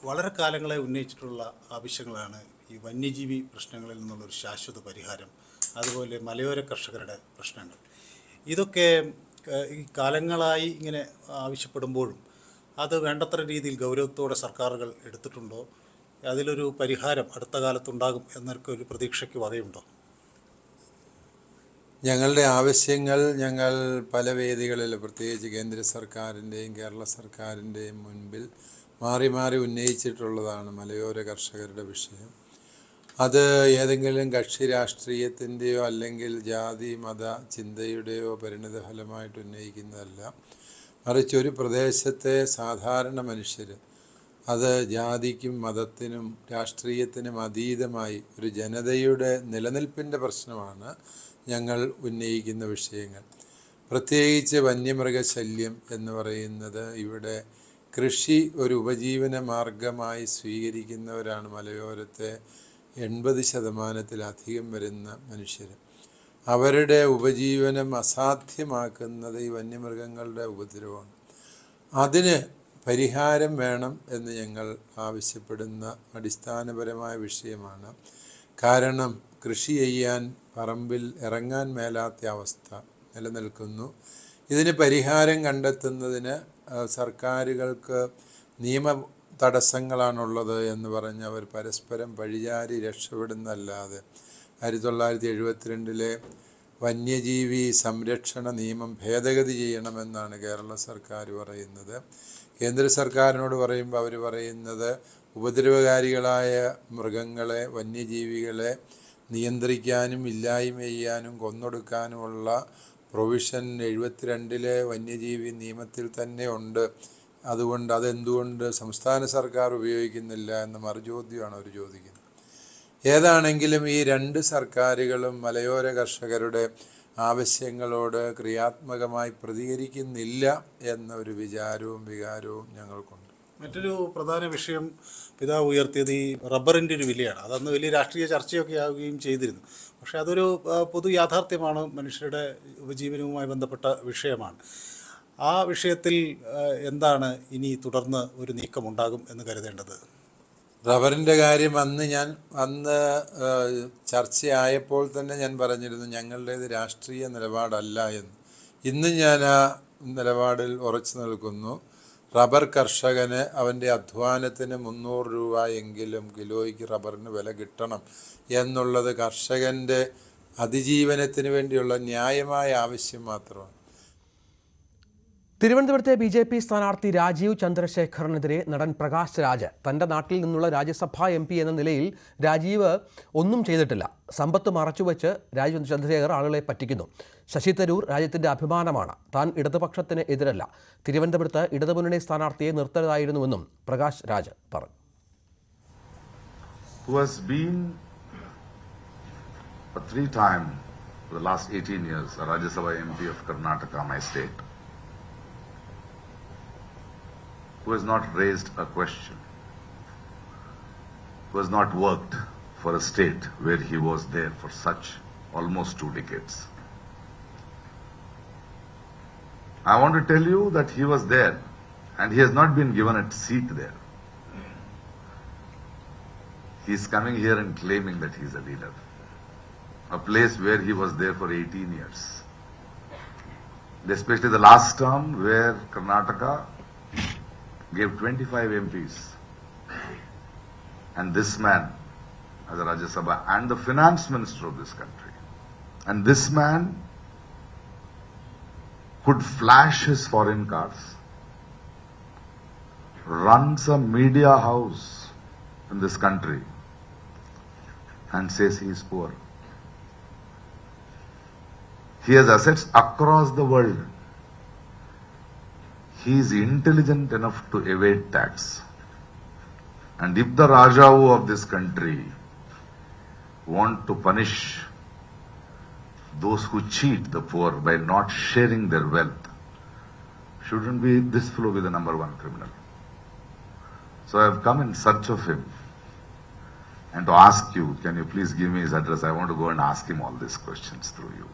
വളരെ കാലങ്ങളെ ഉന്നയിച്ചിട്ടുള്ള ആവശ്യങ്ങളാണ് ഈ വന്യജീവി പ്രശ്നങ്ങളിൽ നിന്നുള്ളൊരു ശാശ്വത പരിഹാരം, അതുപോലെ മലയോര കർഷകരുടെ പ്രശ്നങ്ങൾ. ഇതൊക്കെ ഈ കാലങ്ങളായി ഇങ്ങനെ ആവശ്യപ്പെടുമ്പോഴും അത് വേണ്ടത്ര രീതിയിൽ ഗൗരവത്തോടെ സർക്കാരുകൾ എടുത്തിട്ടുണ്ടോ? അതിലൊരു പരിഹാരം അടുത്ത കാലത്തുണ്ടാകും എന്നൊക്കെ ഒരു പ്രതീക്ഷയ്ക്ക് വകയുണ്ടോ? ഞങ്ങളുടെ ആവശ്യങ്ങൾ ഞങ്ങൾ പല വേദികളിൽ, പ്രത്യേകിച്ച് കേന്ദ്ര സർക്കാരിൻ്റെയും കേരള സർക്കാരിൻ്റെയും മുൻപിൽ മാറി മാറി ഉന്നയിച്ചിട്ടുള്ളതാണ് മലയോര കർഷകരുടെ വിഷയം. അത് ഏതെങ്കിലും കക്ഷി രാഷ്ട്രീയത്തിൻ്റെയോ അല്ലെങ്കിൽ ജാതി മത ചിന്തയുടെയോ പരിണിതഫലമായിട്ട് ഉന്നയിക്കുന്നതല്ല. മറിച്ച് ഒരു പ്രദേശത്തെ സാധാരണ മനുഷ്യർ, അത് ജാതിക്കും മതത്തിനും രാഷ്ട്രീയത്തിനും അതീതമായി ഒരു ജനതയുടെ നിലനിൽപ്പിൻ്റെ പ്രശ്നമാണ് ഞങ്ങൾ ഉന്നയിക്കുന്ന വിഷയങ്ങൾ. പ്രത്യേകിച്ച് വന്യമൃഗശല്യം എന്ന് പറയുന്നത് ഇവിടെ കൃഷി ഒരു ഉപജീവന മാർഗമായി സ്വീകരിക്കുന്നവരാണ് മലയോരത്തെ 80% വരുന്ന മനുഷ്യർ. അവരുടെ ഉപജീവനം അസാധ്യമാക്കുന്നത് ഈ വന്യമൃഗങ്ങളുടെ ഉപദ്രവമാണ്. അതിന് പരിഹാരം വേണം എന്ന് ഞങ്ങൾ ആവശ്യപ്പെടുന്ന അടിസ്ഥാനപരമായ വിഷയമാണ്. കാരണം കൃഷി ചെയ്യാൻ പറമ്പിൽ ഇറങ്ങാൻ മേലാത്ത അവസ്ഥ നിലനിൽക്കുന്നു. ഇതിന് പരിഹാരം കണ്ടെത്തുന്നതിന് സർക്കാരുകൾക്ക് നിയമ തടസ്സങ്ങളാണുള്ളത് എന്ന് പറഞ്ഞ് അവർ പരസ്പരം പഴിചാരി രക്ഷപ്പെടുന്നതല്ലാതെ 1972 വന്യജീവി സംരക്ഷണ നിയമം ഭേദഗതി ചെയ്യണമെന്നാണ് കേരള സർക്കാർ പറയുന്നത്. കേന്ദ്ര സർക്കാരിനോട് പറയുമ്പോൾ അവർ പറയുന്നത് ഉപദ്രവകാരികളായ മൃഗങ്ങളെ, വന്യജീവികളെ നിയന്ത്രിക്കാനും ഇല്ലായ്മ ചെയ്യാനും കൊന്നൊടുക്കാനുമുള്ള പ്രൊവിഷൻ 72 വന്യജീവി നിയമത്തിൽ തന്നെ ഉണ്ട്. അതുകൊണ്ട് അതെന്തുകൊണ്ട് സംസ്ഥാന സർക്കാർ ഉപയോഗിക്കുന്നില്ല എന്ന മറുചോദ്യമാണ് അവർ ചോദിക്കുന്നത്. ഏതാണെങ്കിലും ഈ രണ്ട് സർക്കാരുകളും മലയോര കർഷകരുടെ ആവശ്യങ്ങളോട് ക്രിയാത്മകമായി പ്രതികരിക്കുന്നില്ല എന്ന ഒരു വികാരവും ഞങ്ങൾക്കുണ്ട്. മറ്റൊരു പ്രധാന വിഷയം പിതാവ് ഉയർത്തിയത് ഈ റബ്ബറിൻ്റെ ഒരു വിലയാണ്. അതന്ന് വലിയ രാഷ്ട്രീയ ചർച്ചയൊക്കെ ആവുകയും ചെയ്തിരുന്നു. പക്ഷേ അതൊരു പൊതു യാഥാർത്ഥ്യമാണ്, മനുഷ്യരുടെ ഉപജീവനവുമായി ബന്ധപ്പെട്ട വിഷയമാണ്. ആ വിഷയത്തിൽ എന്താണ് ഇനി തുടർന്ന് ഒരു നീക്കമുണ്ടാകും എന്ന് കരുതേണ്ടത്? റബ്ബറിൻ്റെ കാര്യം അന്ന് ചർച്ചയായപ്പോൾ തന്നെ ഞാൻ പറഞ്ഞിരുന്നു ഞങ്ങളുടേത് രാഷ്ട്രീയ നിലപാടല്ല എന്ന്. ഇന്ന് ഞാൻ ആ നിലപാടിൽ ഉറച്ചു നിൽക്കുന്നു. റബ്ബർ കർഷകന് അവൻ്റെ അധ്വാനത്തിന് 300 രൂപ എങ്കിലും കിലോയ്ക്ക് റബ്ബറിന് വില കിട്ടണം എന്നുള്ളത് കർഷകൻ്റെ അതിജീവനത്തിന് വേണ്ടിയുള്ള ന്യായമായ ആവശ്യം മാത്രമാണ്. തിരുവനന്തപുരത്തെ BJP സ്ഥാനാർത്ഥി രാജീവ് ചന്ദ്രശേഖറിനെതിരെ നടൻ പ്രകാശ് രാജ് തൻ്റെ നാട്ടിൽ നിന്നുള്ള രാജ്യസഭാ MP എന്ന നിലയിൽ രാജീവ് ഒന്നും ചെയ്തിട്ടില്ല, സമ്പത്ത് മറച്ചുവെച്ച് രാജീവ് ചന്ദ്രശേഖർ ആളുകളെ പറ്റിക്കുന്നു. ശശി തരൂർ രാജ്യത്തിൻ്റെ അഭിമാനമാണ്, താൻ ഇടതുപക്ഷത്തിന് എതിരല്ല. തിരുവനന്തപുരത്ത് ഇടതുമുന്നണി സ്ഥാനാർത്ഥിയെ നിർത്തരുതായിരുന്നുവെന്നും പ്രകാശ് രാജ് പറഞ്ഞു. Who has been for 3 times for the last 18 years, a Rajya Sabha MP of Karnataka, my state, who has not raised a question, who has not worked for a state where he was there for such almost 2 decades. I want to tell you that he was there and he has not been given a seat there. He is coming here and claiming that he is a leader. A place where he was there for 18 years. Especially the last term where Karnataka gave 25 MPs. And this man, as a Rajya Sabha and the finance minister of this country. And this man could flash his foreign cars, runs a media house in this country and says he is poor. He has assets across the world. He is intelligent enough to evade tax. And if the Rajau of this country want to punish those who cheat the poor by not sharing their wealth, shouldn't be this fellow be the number 1 criminal? So I have come in search of him and to ask you, can you please give me his address? I want to go and ask him all these questions through you.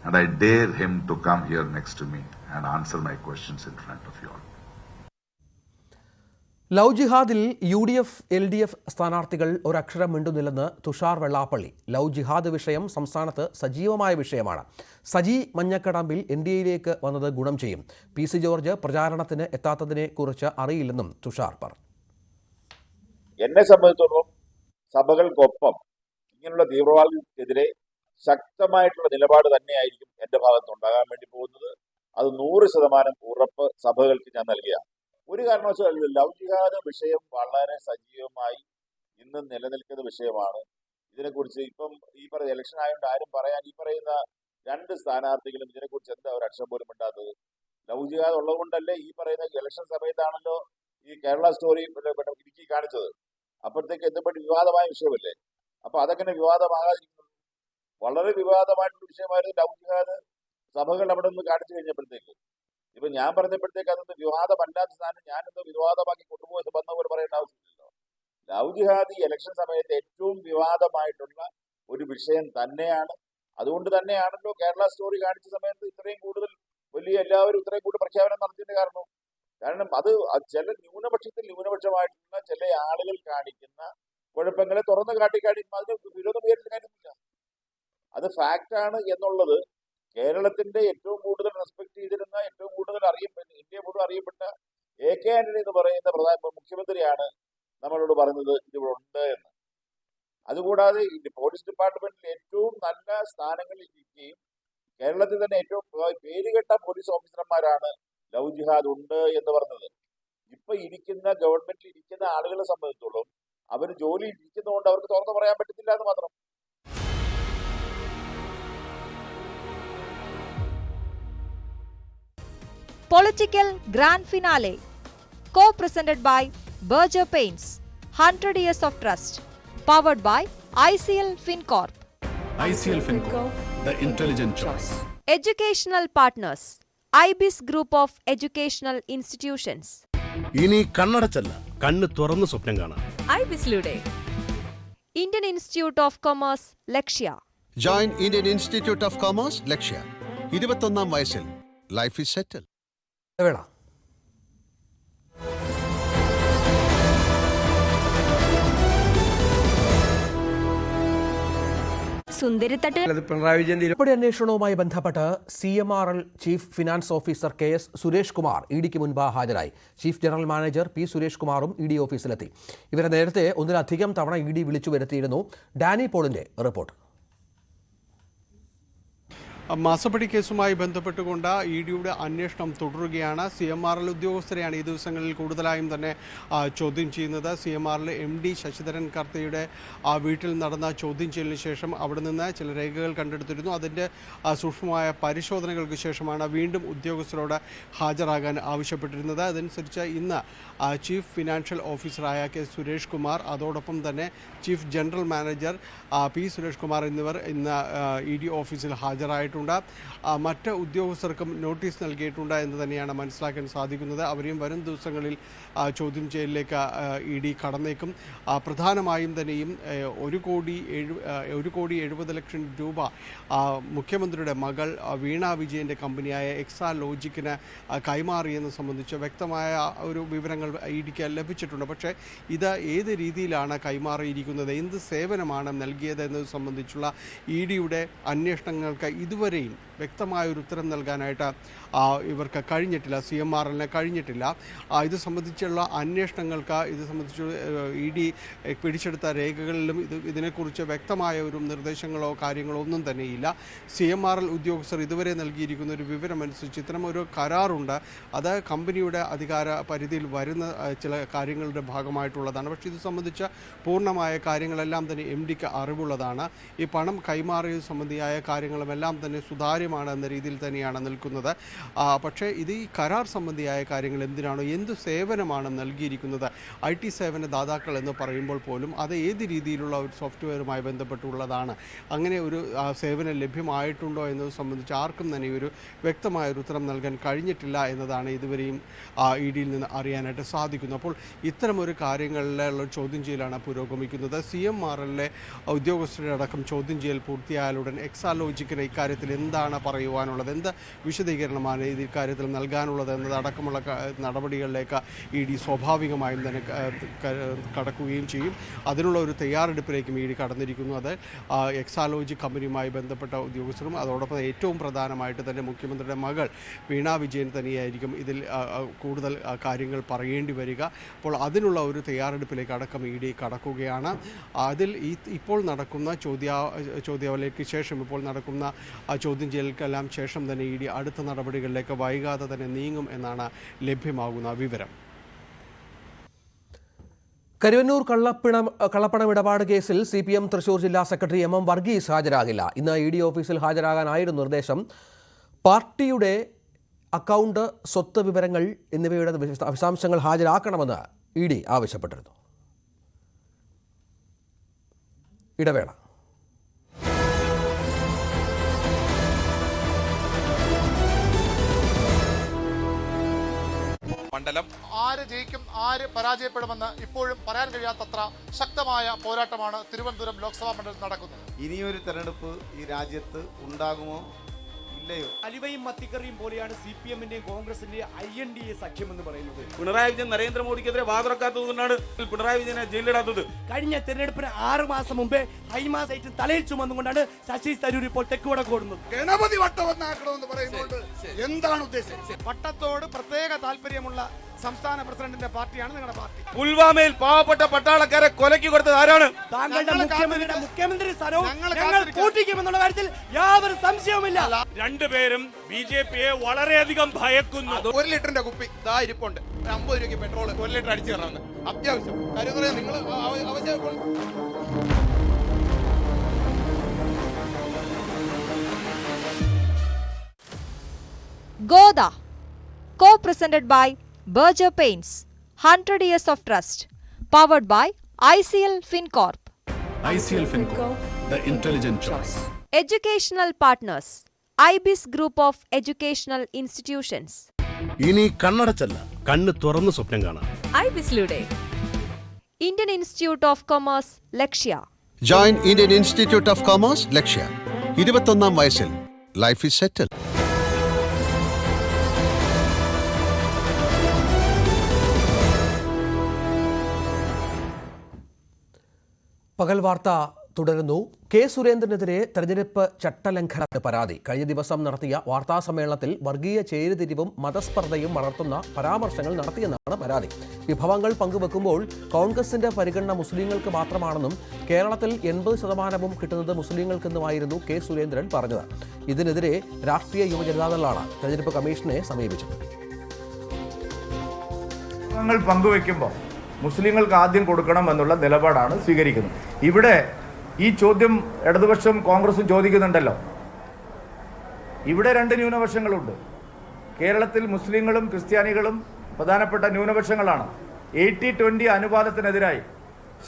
And I dare him to come here next to me and answer my questions in front of you all. Love ജിഹാദിൽ UDF LDF സ്ഥാനാർത്ഥികൾ ഒരക്ഷരം മിണ്ടുന്നില്ലെന്ന് തുഷാർ വെള്ളാപ്പള്ളി. ലവ് ജിഹാദ് വിഷയം സംസ്ഥാനത്ത് സജീവമായ വിഷയമാണ്. സജി മഞ്ഞക്കടമ്പിൽ NDAയിലേക്ക് വന്നത് ഗുണം ചെയ്യും. PC ജോർജ് പ്രചാരണത്തിന് എത്താത്തതിനെ കുറിച്ച് അറിയില്ലെന്നും തുഷാർ പറഞ്ഞു. എന്നെ സംബന്ധിച്ചിടത്തോളം സഭകൾക്കൊപ്പം ഇങ്ങനെയുള്ള തീവ്രവാദികൾക്കെതിരെ ശക്തമായിട്ടുള്ള നിലപാട് തന്നെയായിരിക്കും എൻ്റെ ഭാഗത്തുണ്ടാകാൻ വേണ്ടി പോകുന്നത്. അത് 100% ഉറപ്പ് സഭകൾക്ക് ഞാൻ നൽകുകയാണ്. ഒരു കാരണവശാലും ലവ് ജിഹാദ് വിഷയം വളരെ സജീവമായി ഇന്ന് നിലനിൽക്കുന്ന വിഷയമാണ്. ഇതിനെക്കുറിച്ച് ഇപ്പം ഈ പറയുന്ന ഇലക്ഷൻ ആയതുകൊണ്ട് ആരും പറയാൻ ഈ പറയുന്ന 2 സ്ഥാനാർത്ഥികളും ഇതിനെക്കുറിച്ച് എന്താ ഒരു അക്ഷരം പോലും ഉണ്ടാത്തത്? ലവ് ജിഹാദ് ഉള്ളതുകൊണ്ടല്ലേ ഈ പറയുന്ന ഇലക്ഷൻ സമയത്താണല്ലോ ഈ കേരള സ്റ്റോറി ഇടുക്കി കാണിച്ചത്. അപ്പോഴത്തേക്ക് എന്തുപറ്റി വിവാദമായ വിഷയമല്ലേ? അപ്പൊ അതെങ്ങനെ വിവാദമാകാതിരിക്കുന്നു? വളരെ വിവാദമായിട്ടുള്ള വിഷയമായിരുന്നു ലവ് ജിഹാദ്. സഭകൾ അവിടെ നിന്ന് കാണിച്ചു കഴിഞ്ഞപ്പോഴത്തേക്ക് ഇപ്പൊ ഞാൻ പറഞ്ഞപ്പോഴത്തേക്ക് അതൊന്ന് വിവാദമല്ലാത്ത സ്ഥാനം ഞാനെന്തോ വിവാദമാക്കി കൊണ്ടുപോയത് വന്ന പോലെ പറയേണ്ട ആവശ്യമില്ലല്ലോ. ലവ് ജിഹാദ് ഈ ഇലക്ഷൻ സമയത്ത് ഏറ്റവും വിവാദമായിട്ടുള്ള ഒരു വിഷയം തന്നെയാണ്. അതുകൊണ്ട് തന്നെയാണല്ലോ കേരള സ്റ്റോറി കാണിച്ച സമയത്ത് ഇത്രയും കൂടുതൽ വലിയ എല്ലാവരും ഇത്രയും കൂടുതൽ പ്രഖ്യാപനം നടത്തിയതിന്റെ കാരണം അത് ചില ന്യൂനപക്ഷമായിട്ടുള്ള ചില ആളുകൾ കാണിക്കുന്ന കുഴപ്പങ്ങളെ തുറന്നു കാട്ടി അതിന് വിരോധം ഉയർത്തി കാര്യമില്ല. അത് ഫാക്റ്റാണ് എന്നുള്ളത് കേരളത്തിന്റെ ഏറ്റവും കൂടുതൽ റെസ്പെക്ട് ചെയ്തിരുന്ന ഏറ്റവും കൂടുതൽ ഇന്ത്യ മുഴുവൻ അറിയപ്പെട്ട AK ആന്റണി എന്ന് പറയുന്ന മുഖ്യമന്ത്രിയാണ് നമ്മളോട് പറഞ്ഞത് ഇതിവിടെ ഉണ്ട് എന്ന്. അതുകൂടാതെ പോലീസ് ഡിപ്പാർട്ട്മെന്റിൽ ഏറ്റവും നല്ല സ്ഥാനങ്ങളിൽ ഇരിക്കുകയും കേരളത്തിൽ തന്നെ ഏറ്റവും പേരുകെട്ട പോലീസ് ഓഫീസർമാരാണ് ലവ് ജിഹാദ് ഉണ്ട് എന്ന് പറഞ്ഞത്. ഇപ്പൊ ഇരിക്കുന്ന ഗവൺമെന്റിൽ ഇരിക്കുന്ന ആളുകളെ സംബന്ധിച്ചോളം അവർ ജോലിയിൽ ഇരിക്കുന്നതുകൊണ്ട് അവർക്ക് തുറന്നു പറയാൻ പറ്റുന്നില്ല എന്ന് മാത്രം. Political Grand Finale, co-presented by Berger Paints, 100 Years of Trust, powered by ICL FinCorp. ICL FinCorp, the intelligent choice. Educational partners, IBIS Group of Educational Institutions. ഇനി കണ്ണടച്ചല്ല, കണ്ണ് തുറന്ന് സ്വപ്നം കാണാം. IBISലൂടെ Indian Institute of Commerce, Lakshya. Join Indian Institute of Commerce, Lakshya. 21ാം വയസ്സിൽ ലൈഫ് ഈസ് സെറ്റിൽ. വേള പിണറായി അന്വേഷണവുമായി ബന്ധപ്പെട്ട് CMRL chief finance officer KS Suresh Kumar ഇഡിക്ക് മുൻപ് ഹാജരായി. Chief general manager P Suresh കുമാറും ED ഓഫീസിലെത്തി. ഇവരെ നേരത്തെ ഒന്നിലധികം തവണ ED വിളിച്ചു വരുത്തിയിരുന്നു. ഡാനി പോളിന്റെ റിപ്പോർട്ട്. മാസപ്പടി കേസുമായി ബന്ധപ്പെട്ടുകൊണ്ട് ഇഡിയുടെ അന്വേഷണം തുടരുകയാണ്. CMRL ഉദ്യോഗസ്ഥരെയാണ് ഈ ദിവസങ്ങളിൽ കൂടുതലായും തന്നെ ചോദ്യം ചെയ്യുന്നത്. CMRL MD ശശിധരൻ കർത്തയുടെ വീട്ടിൽ നടന്ന ചോദ്യം ചെയ്യലിന് ശേഷം അവിടെ നിന്ന് ചില രേഖകൾ കണ്ടെടുത്തിരുന്നു. അതിൻ്റെ സൂക്ഷ്മമായ പരിശോധനകൾക്ക് ശേഷമാണ് വീണ്ടും ഉദ്യോഗസ്ഥരോട് ഹാജരാകാൻ ആവശ്യപ്പെട്ടിരുന്നത്. അതനുസരിച്ച് ഇന്ന് ചീഫ് ഫിനാൻഷ്യൽ ഓഫീസറായ K. സുരേഷ് കുമാർ, അതോടൊപ്പം തന്നെ chief general manager P. Suresh Kumar എന്നിവർ ഇന്ന് ED ഓഫീസിൽ ഹാജരായിട്ടുണ്ട്. മറ്റ് ഉദ്യോഗസ്ഥർക്കും നോട്ടീസ് നൽകിയിട്ടുണ്ട് എന്ന് തന്നെയാണ് മനസ്സിലാക്കാൻ സാധിക്കുന്നത്. അവരെയും വരും ദിവസങ്ങളിൽ ചോദ്യം ചെയ്യലിലേക്ക് ED കടന്നേക്കും. പ്രധാനമായും തന്നെയും 1,70,00,000 രൂപ മുഖ്യമന്ത്രിയുടെ മകൾ വീണ വിജയൻ്റെ കമ്പനിയായ എക്സാലോജിക്കിന് കൈമാറിയെന്ന് സംബന്ധിച്ച് വ്യക്തമായ ഒരു വിവരങ്ങൾ EDക്ക് ലഭിച്ചിട്ടുണ്ട്. പക്ഷേ ഇത് ഏത് രീതിയിലാണ് കൈമാറിയിരിക്കുന്നത്, എന്ത് സേവനമാണ് നൽകിയത് എന്നത് സംബന്ധിച്ചുള്ള EDയുടെ അന്വേഷണങ്ങൾക്ക് ഇതുവരെയും വ്യക്തമായൊരു ഉത്തരം നൽകാനായിട്ട് ഇവർക്ക് കഴിഞ്ഞിട്ടില്ല, CMRLന് കഴിഞ്ഞിട്ടില്ല. ഇത് സംബന്ധിച്ചുള്ള അന്വേഷണങ്ങൾക്ക് ഇത് സംബന്ധിച്ച് ED പിടിച്ചെടുത്ത രേഖകളിലും ഇതിനെക്കുറിച്ച് വ്യക്തമായ ഒരു നിർദ്ദേശങ്ങളോ കാര്യങ്ങളോ ഒന്നും തന്നെയില്ല. CMRL ഉദ്യോഗസ്ഥർ ഇതുവരെ നൽകിയിരിക്കുന്ന ഒരു വിവരമനുസരിച്ച് ഇത്തരം ഒരു കരാറുണ്ട്, അത് കമ്പനിയുടെ അധികാര പരിധിയിൽ വരുന്ന ചില കാര്യങ്ങളുടെ ഭാഗമായിട്ടുള്ളതാണ്. പക്ഷേ ഇത് സംബന്ധിച്ച പൂർണ്ണമായ കാര്യങ്ങളെല്ലാം തന്നെ MDക്ക് അറിവുള്ളതാണ്. ഈ പണം കൈമാറിയത് സംബന്ധിയായ കാര്യങ്ങളുമെല്ലാം തന്നെ സുതാര്യമാണ് എന്ന രീതിയിൽ തന്നെയാണ് നിൽക്കുന്നത്. പക്ഷേ ഇത് ഈ കരാർ സംബന്ധിയായ കാര്യങ്ങൾ എന്തിനാണോ, എന്ത് സേവനമാണ് നൽകിയിരിക്കുന്നത്, IT സേവന ദാതാക്കൾ എന്ന് പറയുമ്പോൾ പോലും അത് ഏത് രീതിയിലുള്ള ഒരു സോഫ്റ്റ്വെയറുമായി ബന്ധപ്പെട്ടുള്ളതാണ്, അങ്ങനെ ഒരു സേവനം ലഭ്യമായിട്ടുണ്ടോ എന്നത് സംബന്ധിച്ച് ആർക്കും തന്നെ ഒരു വ്യക്തമായൊരു ഉത്തരം നൽകാൻ കഴിഞ്ഞിട്ടില്ല എന്നതാണ് ഇതുവരെയും EDയിൽ നിന്ന് അറിയാനായിട്ട് സാധിക്കുന്നത്. അപ്പോൾ ഇത്തരമൊരു കാര്യങ്ങളിലുള്ള ചോദ്യം ചെയ്യലാണ് പുരോഗമിക്കുന്നത്. CMRLലെ ഉദ്യോഗസ്ഥരുടെ അടക്കം ചോദ്യം ചെയ്യൽ പൂർത്തിയായാലുടൻ എക്സാലോജിക്കിന് ഇക്കാര്യത്തിൽ എന്താണ് പറയുവാനുള്ളത്, എന്ത് വിശദീകരണമാണ് ഇക്കാര്യത്തിൽ നൽകാനുള്ളത് എന്നതടക്കമുള്ള നടപടികളിലേക്ക് ED സ്വാഭാവികമായും തന്നെ കടക്കുകയും ചെയ്യും. അതിനുള്ള ഒരു തയ്യാറെടുപ്പിലേക്കും ED കടന്നിരിക്കുന്നു. അത് എക്സാലോജി കമ്പനിയുമായി ബന്ധപ്പെട്ട ഉദ്യോഗസ്ഥരും അതോടൊപ്പം ഏറ്റവും പ്രധാനമായിട്ട് തന്നെ മുഖ്യമന്ത്രിയുടെ മകൾ വീണ വിജയൻ തന്നെയായിരിക്കും ഇതിൽ കൂടുതൽ കാര്യങ്ങൾ പറയേണ്ടി വരിക. അപ്പോൾ അതിനുള്ള ഒരു തയ്യാറെടുപ്പിലേക്ക് അടക്കം ED കടക്കുകയാണ്. അതിൽ ഇപ്പോൾ നടക്കുന്ന ചോദ്യാവലിക്ക് ശേഷം ഇപ്പോൾ നടക്കുന്ന ചോദ്യം ചെയ്യൽക്കെല്ലാം ശേഷം തന്നെ ED അടുത്ത നടപടികളിലേക്ക് വൈകാതെ തന്നെ നീങ്ങും എന്നാണ് ലഭ്യമാകുന്ന വിവരം. കരുവന്നൂർ കള്ളപ്പണം ഇടപാട് കേസിൽ CPM തൃശൂർ ജില്ലാ സെക്രട്ടറി MM വർഗീസ് ഹാജരാകില്ല. ഇന്ന് ED ഓഫീസിൽ ഹാജരാകാനായിരുന്നു നിർദ്ദേശം. പാർട്ടിയുടെ അക്കൗണ്ട്, സ്വത്ത് വിവരങ്ങൾ എന്നിവയുടെ വിശദാംശങ്ങൾ ഹാജരാക്കണമെന്ന് ED ആവശ്യപ്പെട്ടിരുന്നു. ഇടവേള. മണ്ഡലം ആര് ജയിക്കും ആര് പരാജയപ്പെടുമെന്ന് ഇപ്പോഴും പറയാൻ കഴിയാത്തത്ര ശക്തമായ പോരാട്ടമാണ് തിരുവനന്തപുരം ലോക്സഭാ മണ്ഡലത്തിൽ നടക്കുന്നത്. ഇനിയൊരു തെരഞ്ഞെടുപ്പ് ഈ രാജ്യത്ത് ഉണ്ടാകുമോ ഇല്ലയോ? അലിവയും മത്തിക്കറിയും പോലെയാണ് CPMന്റെയും കോൺഗ്രസിന്റെയും INDA സഖ്യം എന്ന് പറയുന്നത്. പിണറായി വിജയൻ നരേന്ദ്രമോദിക്കെതിരെ വാതുറക്കാത്തതുകൊണ്ടാണ് പിണറായി വിജയനെ ജയിലിടാത്തത്. കഴിഞ്ഞ തെരഞ്ഞെടുപ്പിന് 6 മാസം മുമ്പേ ഹൈമാസ് ലൈറ്റ് തലയിൽ ചുമന്നുകൊണ്ടാണ് ശശി തരൂർ ഇപ്പോൾ തെക്കുവടക്ക് ഓടുന്നത്. ഗണപതി വട്ടവന്നാക്കണമെന്ന് പറയുന്നുണ്ട്. എന്താണ് ഉദ്ദേശം? പട്ടത്തോട് പ്രത്യേക താല്പര്യമുള്ള സംസ്ഥാന പ്രസിഡന്റിന്റെ പാർട്ടിയാണ് നിങ്ങളുടെ പാർട്ടി. പുൽവാമയിൽ പാവപ്പെട്ട പട്ടാളക്കാരെ കൊലക്കി കൊടുത്തത് ആരാണ്? താങ്കളുടെ മുഖ്യമന്ത്രി സ്ഥാനവും ഞങ്ങൾ കൂട്ടിക്കുമെന്നുള്ള കാര്യത്തിൽ യാതൊരു സംശയവുമില്ല. രണ്ടുപേരും BJPയെ വളരെയധികം ഭയക്കുന്നു. 1 ലിറ്ററിന്റെ കുപ്പി ഇതാ ഇരിപ്പുണ്ട്. 50 രൂപയ്ക്ക് പെട്രോൾ 1 ലിറ്റർ അടിച്ചു കയറാമെന്ന് അത്യാവശ്യം കാര്യം പറയാം. നിങ്ങൾ ആവശ്യം Goda, co-presented by Berger Paints, 100 years of trust, powered by ICL FinCorp. ICL FinCorp, the intelligent choice. Educational partners, IBIS Group of Educational Institutions. ഇനി കണ്ണടച്ചല്ല, കണ്ണ് തുറന്ന് സ്വപ്നം കാണാം. IBISലൂടെ Indian Institute of Commerce, Lakshya. Join Indian Institute of Commerce, Lakshya. 21ാം വയസ്സിൽ ലൈഫ് ഈസ് സെറ്റിൽ. പകൽ വാർത്ത തുടരുന്നു. കെ സുരേന്ദ്രനെതിരെ തെരഞ്ഞെടുപ്പ് ചട്ടലംഘന പരാതി. കഴിഞ്ഞ ദിവസം നടത്തിയ വാർത്താസമ്മേളനത്തിൽ വർഗീയ ചേരിതിരിവും മതസ്പർദ്ധയും വളർത്തുന്ന പരാമർശങ്ങൾ നടത്തിയെന്നാണ് പരാതി. വിഭവങ്ങൾ പങ്കുവെക്കുമ്പോൾ കോൺഗ്രസിന്റെ പരിഗണന മുസ്ലിങ്ങൾക്ക് മാത്രമാണെന്നും കേരളത്തിൽ 80% കിട്ടുന്നത് മുസ്ലിങ്ങൾക്കെന്നുമായിരുന്നു കെ സുരേന്ദ്രൻ പറഞ്ഞത്. ഇതിനെതിരെ രാഷ്ട്രീയ യുവജനതാദളാണ് തെരഞ്ഞെടുപ്പ് കമ്മീഷനെ സമീപിച്ചത്. വിഭവങ്ങൾ പങ്കുവെക്കുമ്പോൾ മുസ്ലിങ്ങൾക്ക് ആദ്യം കൊടുക്കണം എന്നുള്ള നിലപാടാണ് സ്വീകരിക്കുന്നത്. ഇവിടെ ഈ ചോദ്യം ഇടതുപക്ഷം കോൺഗ്രസും ചോദിക്കുന്നുണ്ടല്ലോ. ഇവിടെ രണ്ട് ന്യൂനപക്ഷങ്ങളുണ്ട്. കേരളത്തിൽ മുസ്ലിങ്ങളും ക്രിസ്ത്യാനികളും പ്രധാനപ്പെട്ട ന്യൂനപക്ഷങ്ങളാണ്. 80-20 അനുപാതത്തിനെതിരായി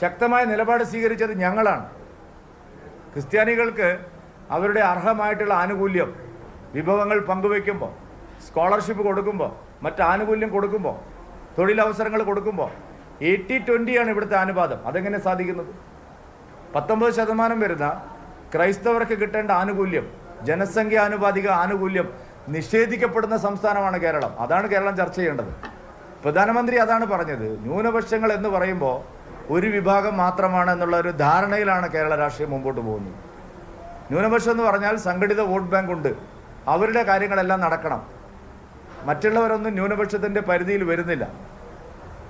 ശക്തമായ നിലപാട് സ്വീകരിച്ചത് ഞങ്ങളാണ്. ക്രിസ്ത്യാനികൾക്ക് അവരുടെ അർഹമായിട്ടുള്ള ആനുകൂല്യം വിഭവങ്ങൾ പങ്കുവെക്കുമ്പോൾ, സ്കോളർഷിപ്പ് കൊടുക്കുമ്പോൾ, മറ്റ് ആനുകൂല്യം കൊടുക്കുമ്പോൾ, തൊഴിലവസരങ്ങൾ കൊടുക്കുമ്പോൾ 80-20 ഇവിടുത്തെ അനുപാതം. അതെങ്ങനെ സാധിക്കുന്നത്? 19% വരുന്ന ക്രൈസ്തവർക്ക് കിട്ടേണ്ട ആനുകൂല്യം, ജനസംഖ്യാനുപാതിക ആനുകൂല്യം നിഷേധിക്കപ്പെടുന്ന സംസ്ഥാനമാണ് കേരളം. അതാണ് കേരളം ചർച്ച ചെയ്യേണ്ടത്. പ്രധാനമന്ത്രി അതാണ് പറഞ്ഞത്. ന്യൂനപക്ഷങ്ങൾ എന്ന് പറയുമ്പോൾ ഒരു വിഭാഗം മാത്രമാണ് എന്നുള്ള ഒരു ധാരണയിലാണ് കേരള രാഷ്ട്രീയം മുമ്പോട്ട് പോകുന്നത്. ന്യൂനപക്ഷം എന്ന് പറഞ്ഞാൽ സംഘടിത വോട്ട് ബാങ്ക് ഉണ്ട്, അവരുടെ കാര്യങ്ങളെല്ലാം നടക്കണം. മറ്റുള്ളവരൊന്നും ന്യൂനപക്ഷത്തിൻ്റെ പരിധിയിൽ വരുന്നില്ല.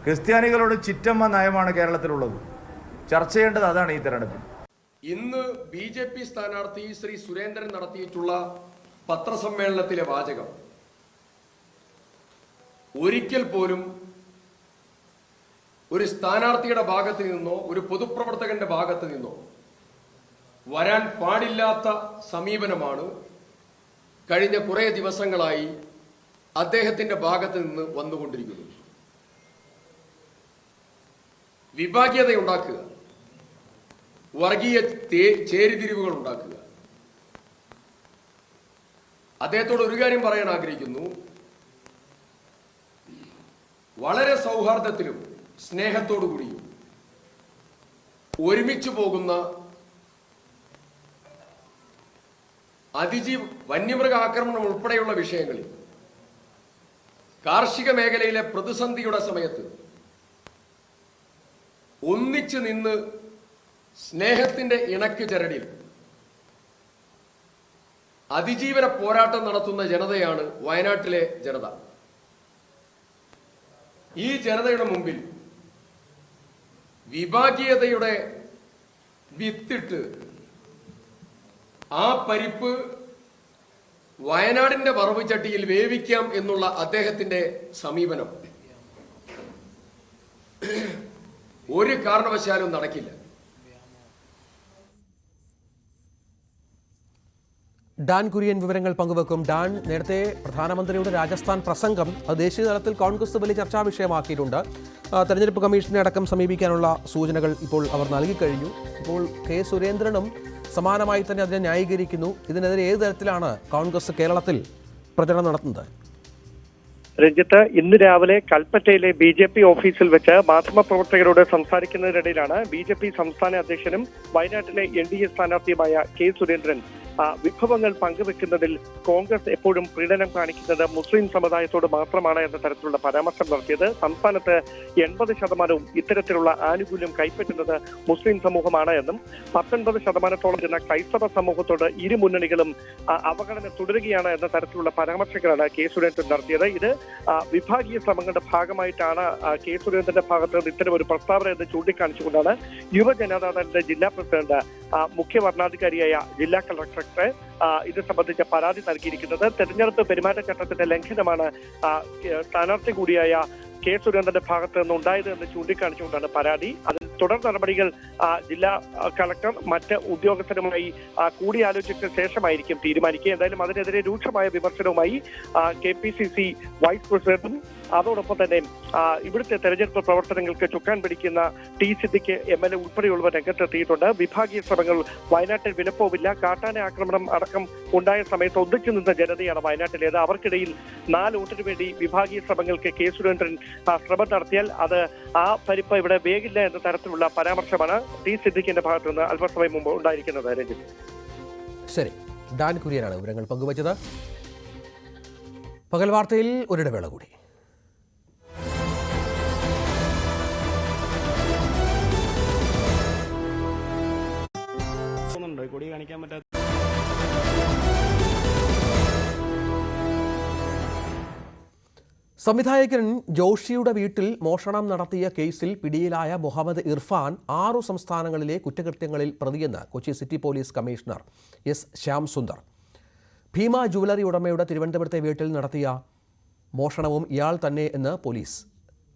ക്രിസ്ത്യാനികളോട് ചിറ്റമ്മ നയമാണ് കേരളത്തിലുള്ളത്. ചർച്ച ചെയ്യേണ്ടത് അതാണ് ഈ തെരഞ്ഞെടുപ്പിൽ. ഇന്ന് BJP സ്ഥാനാർത്ഥി ശ്രീ സുരേന്ദ്രൻ നടത്തിയിട്ടുള്ള പത്രസമ്മേളനത്തിലെ വാചകം ഒരിക്കൽ പോലും ഒരു സ്ഥാനാർത്ഥിയുടെ ഭാഗത്ത് നിന്നോ ഒരു പൊതുപ്രവർത്തകന്റെ ഭാഗത്ത് നിന്നോ വരാൻ പാടില്ലാത്ത സമീപനമാണ് കഴിഞ്ഞ കുറേ ദിവസങ്ങളായി അദ്ദേഹത്തിന്റെ ഭാഗത്ത് നിന്ന് വന്നുകൊണ്ടിരിക്കുന്നത്. വിഭാഗീയത ഉണ്ടാക്കുക, വർഗീയ ചേരിതിരിവുകൾ ഉണ്ടാക്കുക. അദ്ദേഹത്തോട് ഒരു കാര്യം പറയാൻ ആഗ്രഹിക്കുന്നു. വളരെ സൗഹാർദ്ദത്തിലും സ്നേഹത്തോടു കൂടിയും ഒരുമിച്ചു പോകുന്ന വന്യമൃഗ ആക്രമണം ഉൾപ്പെടെയുള്ള വിഷയങ്ങളിൽ, കാർഷിക മേഖലയിലെ പ്രതിസന്ധിയുടെ സമയത്ത് ഒന്നിച്ചു നിന്ന് സ്നേഹത്തിന്റെ ഇണക്ക് ചരടിൽ അതിജീവന പോരാട്ടം നടത്തുന്ന ജനതയാണ് വയനാട്ടിലെ ജനത. ഈ ജനതയുടെ മുമ്പിൽ വിഭാഗീയതയുടെ വിത്തിട്ട് ആ പരിപ്പ് വയനാടിന്റെ വറവ് ചട്ടിയിൽ വേവിക്കാം എന്നുള്ള അദ്ദേഹത്തിന്റെ സമീപനം ഒരു കാരണവശാലും നടക്കില്ല. ഡാൻ കുര്യൻ വിവരങ്ങൾ പങ്കുവെക്കും. ഡാൻ, നേരത്തെ പ്രധാനമന്ത്രിയുടെ രാജസ്ഥാൻ പ്രസംഗം അത് ദേശീയ തലത്തിൽ കോൺഗ്രസ് വലിയ ചർച്ചാ വിഷയമാക്കിയിട്ടുണ്ട്. തെരഞ്ഞെടുപ്പ് കമ്മീഷനെ അടക്കം സമീപിക്കാനുള്ള സൂചനകൾ ഇപ്പോൾ അവർ നൽകിക്കഴിഞ്ഞു. ഇപ്പോൾ കെ സുരേന്ദ്രനും സമാനമായി തന്നെ അതിനെ ന്യായീകരിക്കുന്നു. ഇതിനെതിരെ ഏത് തരത്തിലാണ് കോൺഗ്രസ് കേരളത്തിൽ പ്രചരണം നടത്തുന്നത്? രഞ്ജിത്ത്, ഇന്ന് രാവിലെ കൽപ്പറ്റയിലെ BJP ഓഫീസിൽ വെച്ച് മാധ്യമപ്രവർത്തകരോട് സംസാരിക്കുന്നതിനിടയിലാണ് BJP സംസ്ഥാന അധ്യക്ഷനും വയനാട്ടിലെ NDA സ്ഥാനാർത്ഥിയുമായ കെ സുരേന്ദ്രൻ വിഭവങ്ങൾ പങ്കുവെക്കുന്നതിൽ കോൺഗ്രസ് എപ്പോഴും പ്രീണനം കാണിക്കുന്നത് മുസ്ലിം സമുദായത്തോട് മാത്രമാണ് എന്ന തരത്തിലുള്ള പരാമർശം നടത്തിയത്. സംസ്ഥാനത്ത് 80% ഇത്തരത്തിലുള്ള ആനുകൂല്യം കൈപ്പറ്റുന്നത് മുസ്ലിം സമൂഹമാണ് എന്നും 19% വരുന്ന ക്രൈസ്തവ സമൂഹത്തോട് ഇരു മുന്നണികളും അവഗണന തുടരുകയാണ് എന്ന തരത്തിലുള്ള പരാമർശങ്ങളാണ് കെ സുരേന്ദ്രൻ നടത്തിയത്. ഇത് വിഭാഗീയ ശ്രമങ്ങളുടെ ഭാഗമായിട്ടാണ് കെ സുരേന്ദ്രന്റെ ഭാഗത്ത് നിന്ന് ഇത്തരം ഒരു പ്രസ്താവന എന്ന് ചൂണ്ടിക്കാണിച്ചുകൊണ്ടാണ് യുവജനതാദളിന്റെ ജില്ലാ പ്രസിഡന്റ് മുഖ്യ വരണാധികാരിയായ ജില്ലാ കളക്ടർ ഇത് സംബന്ധിച്ച പരാതി നൽകിയിരിക്കുന്നത്. തെരഞ്ഞെടുപ്പ് പെരുമാറ്റച്ചട്ടത്തിന്റെ ലംഘനമാണ് സ്ഥാനാർത്ഥി കൂടിയായ കെ സുരേന്ദ്രന്റെ ഭാഗത്ത് നിന്ന് ഉണ്ടായത് എന്ന് ചൂണ്ടിക്കാണിച്ചുകൊണ്ടാണ് പരാതി. അതിൽ തുടർ നടപടികൾ ജില്ലാ കളക്ടർ മറ്റ് ഉദ്യോഗസ്ഥരുമായി കൂടിയാലോചിച്ച ശേഷമായിരിക്കും തീരുമാനിക്കുക. എന്തായാലും അതിനെതിരെ രൂക്ഷമായ വിമർശനവുമായി KPCC വൈസ് പ്രസിഡന്റും അതോടൊപ്പം തന്നെ ഇവിടുത്തെ തെരഞ്ഞെടുപ്പ് പ്രവർത്തനങ്ങൾക്ക് ചുക്കാൻ പിടിക്കുന്ന T. സിദ്ദിഖ് MLA ഉൾപ്പെടെയുള്ളവർ രംഗത്തെത്തിയിട്ടുണ്ട്. വിഭാഗീയ ശ്രമങ്ങൾ വയനാട്ടിൽ വിലപ്പോവില്ല. കാട്ടാന ആക്രമണം അടക്കം ഉണ്ടായ സമയത്ത് ഒന്നിച്ചു നിന്ന ജനതയാണ് വയനാട്ടിലേത്. അവർക്കിടയിൽ 4 വോട്ടിന് വേണ്ടി വിഭാഗീയ ശ്രമങ്ങൾക്ക് കെ സുരേന്ദ്രൻ ശ്രമം നടത്തിയാൽ അത് ആ പരിപ്പ് ഇവിടെ വേഗില്ല എന്ന തരത്തിലുള്ള പരാമർശമാണ് T. സിദ്ദിഖിന്റെ ഭാഗത്തു നിന്ന് അല്പസമയം മുമ്പ് ഉണ്ടായിരിക്കുന്നത്. രഞ്ജിത്ത്, ശരി. ഡാൻ കുര്യനാണ് വിവരങ്ങൾ പങ്കുവച്ചത്. പകൽ വാർത്തയിൽ ഒരിടവേള കൂടി. കൊണ്ടുപോയി കൊടി കാണിക്കാൻ പറ്റാത്ത. സംവിധായകൻ ജോഷിയുടെ വീട്ടിൽ മോഷണം നടത്തിയ കേസിൽ പിടിയിലായ മുഹമ്മദ് ഇർഫാൻ 6 സംസ്ഥാനങ്ങളിലെ കുറ്റകൃത്യങ്ങളിൽ പ്രതിയെന്ന് Kochi city police commissioner S Shyam Sundar. Bhima jewellery ഉടമയുടെ തിരുവനന്തപുരത്തെ വീട്ടിൽ നടത്തിയ മോഷണവും ഇയാൾ തന്നെ എന്ന് പോലീസ്.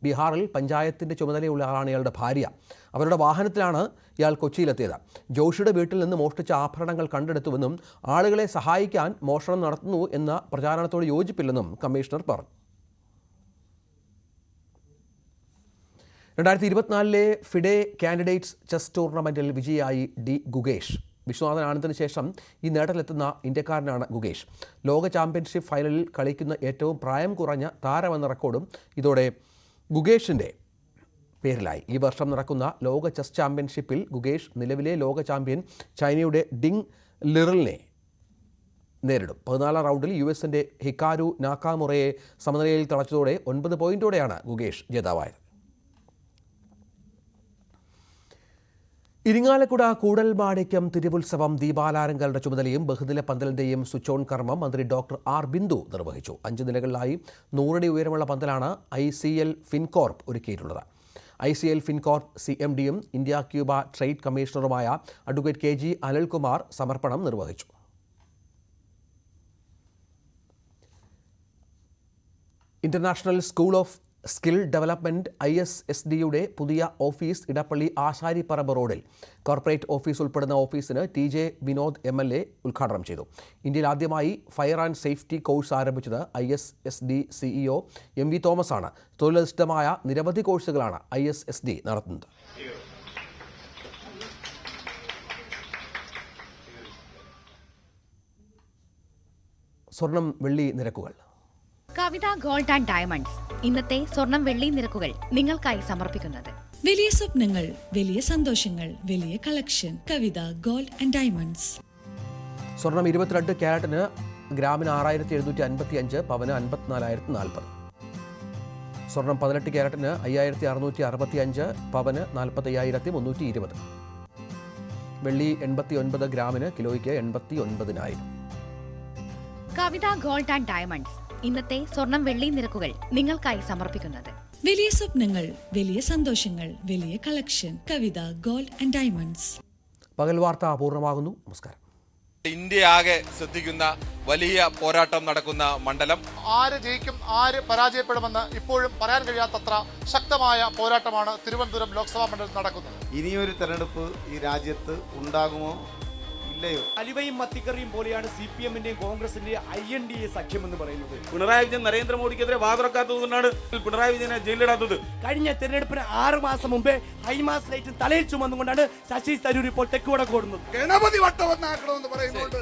ബീഹാറിൽ പഞ്ചായത്തിൻ്റെ ചുമതലയുള്ള ആളാണ് ഇയാളുടെ ഭാര്യ. അവരുടെ വാഹനത്തിലാണ് ഇയാൾ കൊച്ചിയിലെത്തിയത്. ജോഷിയുടെ വീട്ടിൽ നിന്ന് മോഷ്ടിച്ച ആഭരണങ്ങൾ കണ്ടെടുത്തുവെന്നും ആളുകളെ സഹായിക്കാൻ മോഷണം നടത്തുന്നു എന്ന പ്രചാരണത്തോട് യോജിപ്പില്ലെന്നും കമ്മീഷണർ പറഞ്ഞു. 2024 ഫിഡെ കാൻഡിഡേറ്റ്സ് ചെസ് ടൂർണമെൻറ്റിൽ വിജയിയായി ഡി ഗുഗേഷ്. വിശ്വനാഥൻ ആനന്ദിന് ശേഷം ഈ നേട്ടത്തിലെത്തുന്ന ഇന്ത്യക്കാരനാണ് ഗുഗേഷ്. ലോക ചാമ്പ്യൻഷിപ്പ് ഫൈനലിൽ കളിക്കുന്ന ഏറ്റവും പ്രായം കുറഞ്ഞ താരമെന്ന റെക്കോർഡും ഇതോടെ ഗുഗേഷിൻ്റെ പേരിലായി. ഈ വർഷം നടക്കുന്ന ലോക ചെസ് ചാമ്പ്യൻഷിപ്പിൽ ഗുഗേഷ് നിലവിലെ ലോക ചാമ്പ്യൻ ചൈനയുടെ ഡിങ് ലിറിലിനെ നേരിടും. 14ാം റൗണ്ടിൽ യുഎസിൻ്റെ ഹിക്കാരു നാക്കാമുറയെ സമനിലയിൽ തളച്ചതോടെ 9 പോയിന്റോടെയാണ് ഗുഗേഷ് ജേതാവായത്. ഇരിങ്ങാലക്കുട കൂടൽമാണിക്യം തിരുവുത്സവം ദീപാലങ്കാരങ്ങളുടെ ചുമതലയും ബഹുനില പന്തലിൻ്റെയും സ്വിച്ച് ഓൺ കർമ്മം മന്ത്രി ഡോക്ടർ ആർ ബിന്ദു നിർവഹിച്ചു. 5 നിലകളിലായി 100 അടി ഉയരമുള്ള പന്തലാണ് ICL ഫിൻകോർപ്പ് ഒരുക്കിയിട്ടുള്ളത്. ICL ഫിൻകോർപ്പ് CMDയും ഇന്ത്യ ക്യൂബ ട്രേഡ് കമ്മീഷണറുമായ അഡ്വക്കേറ്റ് KG അനിൽകുമാർ സമർപ്പണം നിർവഹിച്ചു. International school of skill development ISSDയുടെ പുതിയ ഓഫീസ് ഇടപ്പള്ളി ആശാരിപ്പറമ്പ് റോഡിൽ കോർപ്പറേറ്റ് ഓഫീസ് ഉൾപ്പെടുന്ന ഓഫീസിന് TJ വിനോദ് MLA ഉദ്ഘാടനം ചെയ്തു. ഇന്ത്യയിൽ ആദ്യമായി ഫയർ ആൻഡ് സേഫ്റ്റി കോഴ്സ് ആരംഭിച്ചത് ISSD CEO MV തോമസ് ആണ്. തൊഴിലധിഷ്ഠിതമായ നിരവധി കോഴ്സുകളാണ് ISSD നടത്തുന്നത്. സ്വർണം വെള്ളി നിരക്കുകൾ. കവിത ഗോൾഡ് ആൻഡ് ഡയമണ്ട്സ് ഇന്നത്തെ സ്വർണം വെള്ളി നിരക്കുകൾ നിങ്ങൾക്കായി സമർപ്പിക്കുന്നത്. വലിയ സ്വപ്നങ്ങൾ, വലിയ സന്തോഷങ്ങൾ, വലിയ collection. Kavitha gold and diamonds. സ്വർണം 22 ക്യാരറ്റിന് ഗ്രാമിന് 6755, പവന് 54,040. സ്വർണം 18 ക്യാരറ്റിന് 5665, പവന് 45,320. വെള്ളി 89 ഗ്രാമിന് കിലോയ്ക്ക് 89,000. കവിത ഗോൾഡ് ആൻഡ് ഡയമണ്ട്സ് ഇന്നത്തെ സ്വർണം വെള്ളി നിരക്കുകൾ നിങ്ങൾക്കായി സമർപ്പിക്കുന്നത്. വലിയ സ്വപ്നങ്ങൾ, വലിയ സന്തോഷങ്ങൾ, വലിയ collection. Kavitha gold and diamonds. പകൽ വാർത്ത പൂർണ്ണമാകുന്നു. നമസ്കാരം. ഇന്ത്യ ആകെ ശ്രദ്ധിക്കുന്ന വലിയ പോരാട്ടം നടക്കുന്ന മണ്ഡലം. ആര് ജയിക്കും, ആര് പരാജയപ്പെടുമെന്ന് ഇപ്പോഴും പറയാൻ കഴിയാത്തത്ര ശക്തമായ പോരാട്ടമാണ് തിരുവനന്തപുരം ലോക്സഭാ മണ്ഡലത്തിൽ നടക്കുന്നത്. ഇനിയൊരു തെരഞ്ഞെടുപ്പ് ഈ രാജ്യത്ത് ഉണ്ടാകുമോ ഇല്ലയോ? അലിവയും മത്തിക്കറിയും പോലെയാണ് CPM-ന്റെയും കോൺഗ്രസിന്റെയും INDA സഖ്യം എന്ന് പറയുന്നത്. പിണറായി വിജയൻ നരേന്ദ്രമോദിക്കെതിരെ വാതുറക്കാത്തതുകൊണ്ടാണ് പിണറായി വിജയനെ ജയിലിടാത്തത്. കഴിഞ്ഞ തെരഞ്ഞെടുപ്പിന് 6 മാസം മുമ്പേ ഹൈമാസ് ലൈറ്റ് തലയിൽ ചുമന്നുകൊണ്ടാണ് ശശി തരൂർ ഇപ്പോൾ തെക്കുവടക്ക് ഓടുന്നത്. ഗണപതി വട്ടവന്നാക്കണമെന്ന് പറയുന്നുണ്ട്.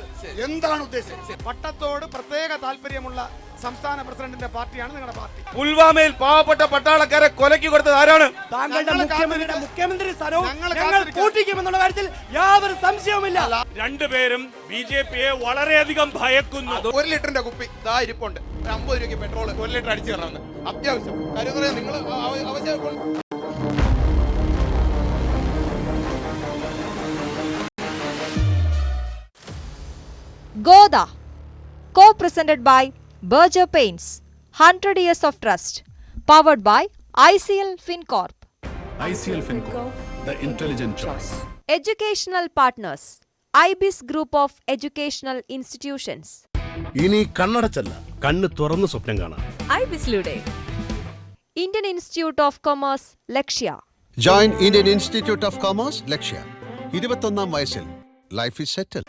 എന്താണ് ഉദ്ദേശം? വട്ടത്തോട് പ്രത്യേക താല്പര്യമുള്ള സംസ്ഥാന പ്രസിഡന്റിന്റെ പാർട്ടിയാണ് നിങ്ങളുടെ പാർട്ടി. പുൽവാമയിൽ പാവപ്പെട്ട പട്ടാളക്കാരെ കൊലക്കി കൊടുത്തത് ആരാണ്? താങ്കളുടെ മുഖ്യമന്ത്രി സ്ഥാനവും ഞങ്ങൾ കൂട്ടിക്കുമെന്നുള്ള കാര്യത്തിൽ യാതൊരു സംശയവുമില്ല. രണ്ടുപേരും BJPയെ വളരെയധികം ഭയക്കുന്നു. 1 ലിറ്ററിന്റെ കുപ്പി ദാ ഇരിപ്പുണ്ട്. 50 രൂപയ്ക്ക് പെട്രോൾ 1 ലിറ്റർ അടിച്ചു തരണമെന്ന് അത്യാവശ്യം കാര്യം പറയാം. നിങ്ങൾ Goda, co-presented by Berger Paints, 100 years of trust, powered by ICL Fincorp. ICL Fincorp, the intelligent choice. Educational partners, IBIS Group of Educational Institutions. ഇനി കണ്ണടച്ചല്ല, കണ്ണ് തുറന്ന് സ്വപ്നം കാണാം. IBIS-ലൂടെ Indian Institute of Commerce, Lakshya. Join Indian Institute of Commerce, Lakshya. 21ാം വയസ്സിൽ ലൈഫ് ഈസ് സെറ്റിൽ.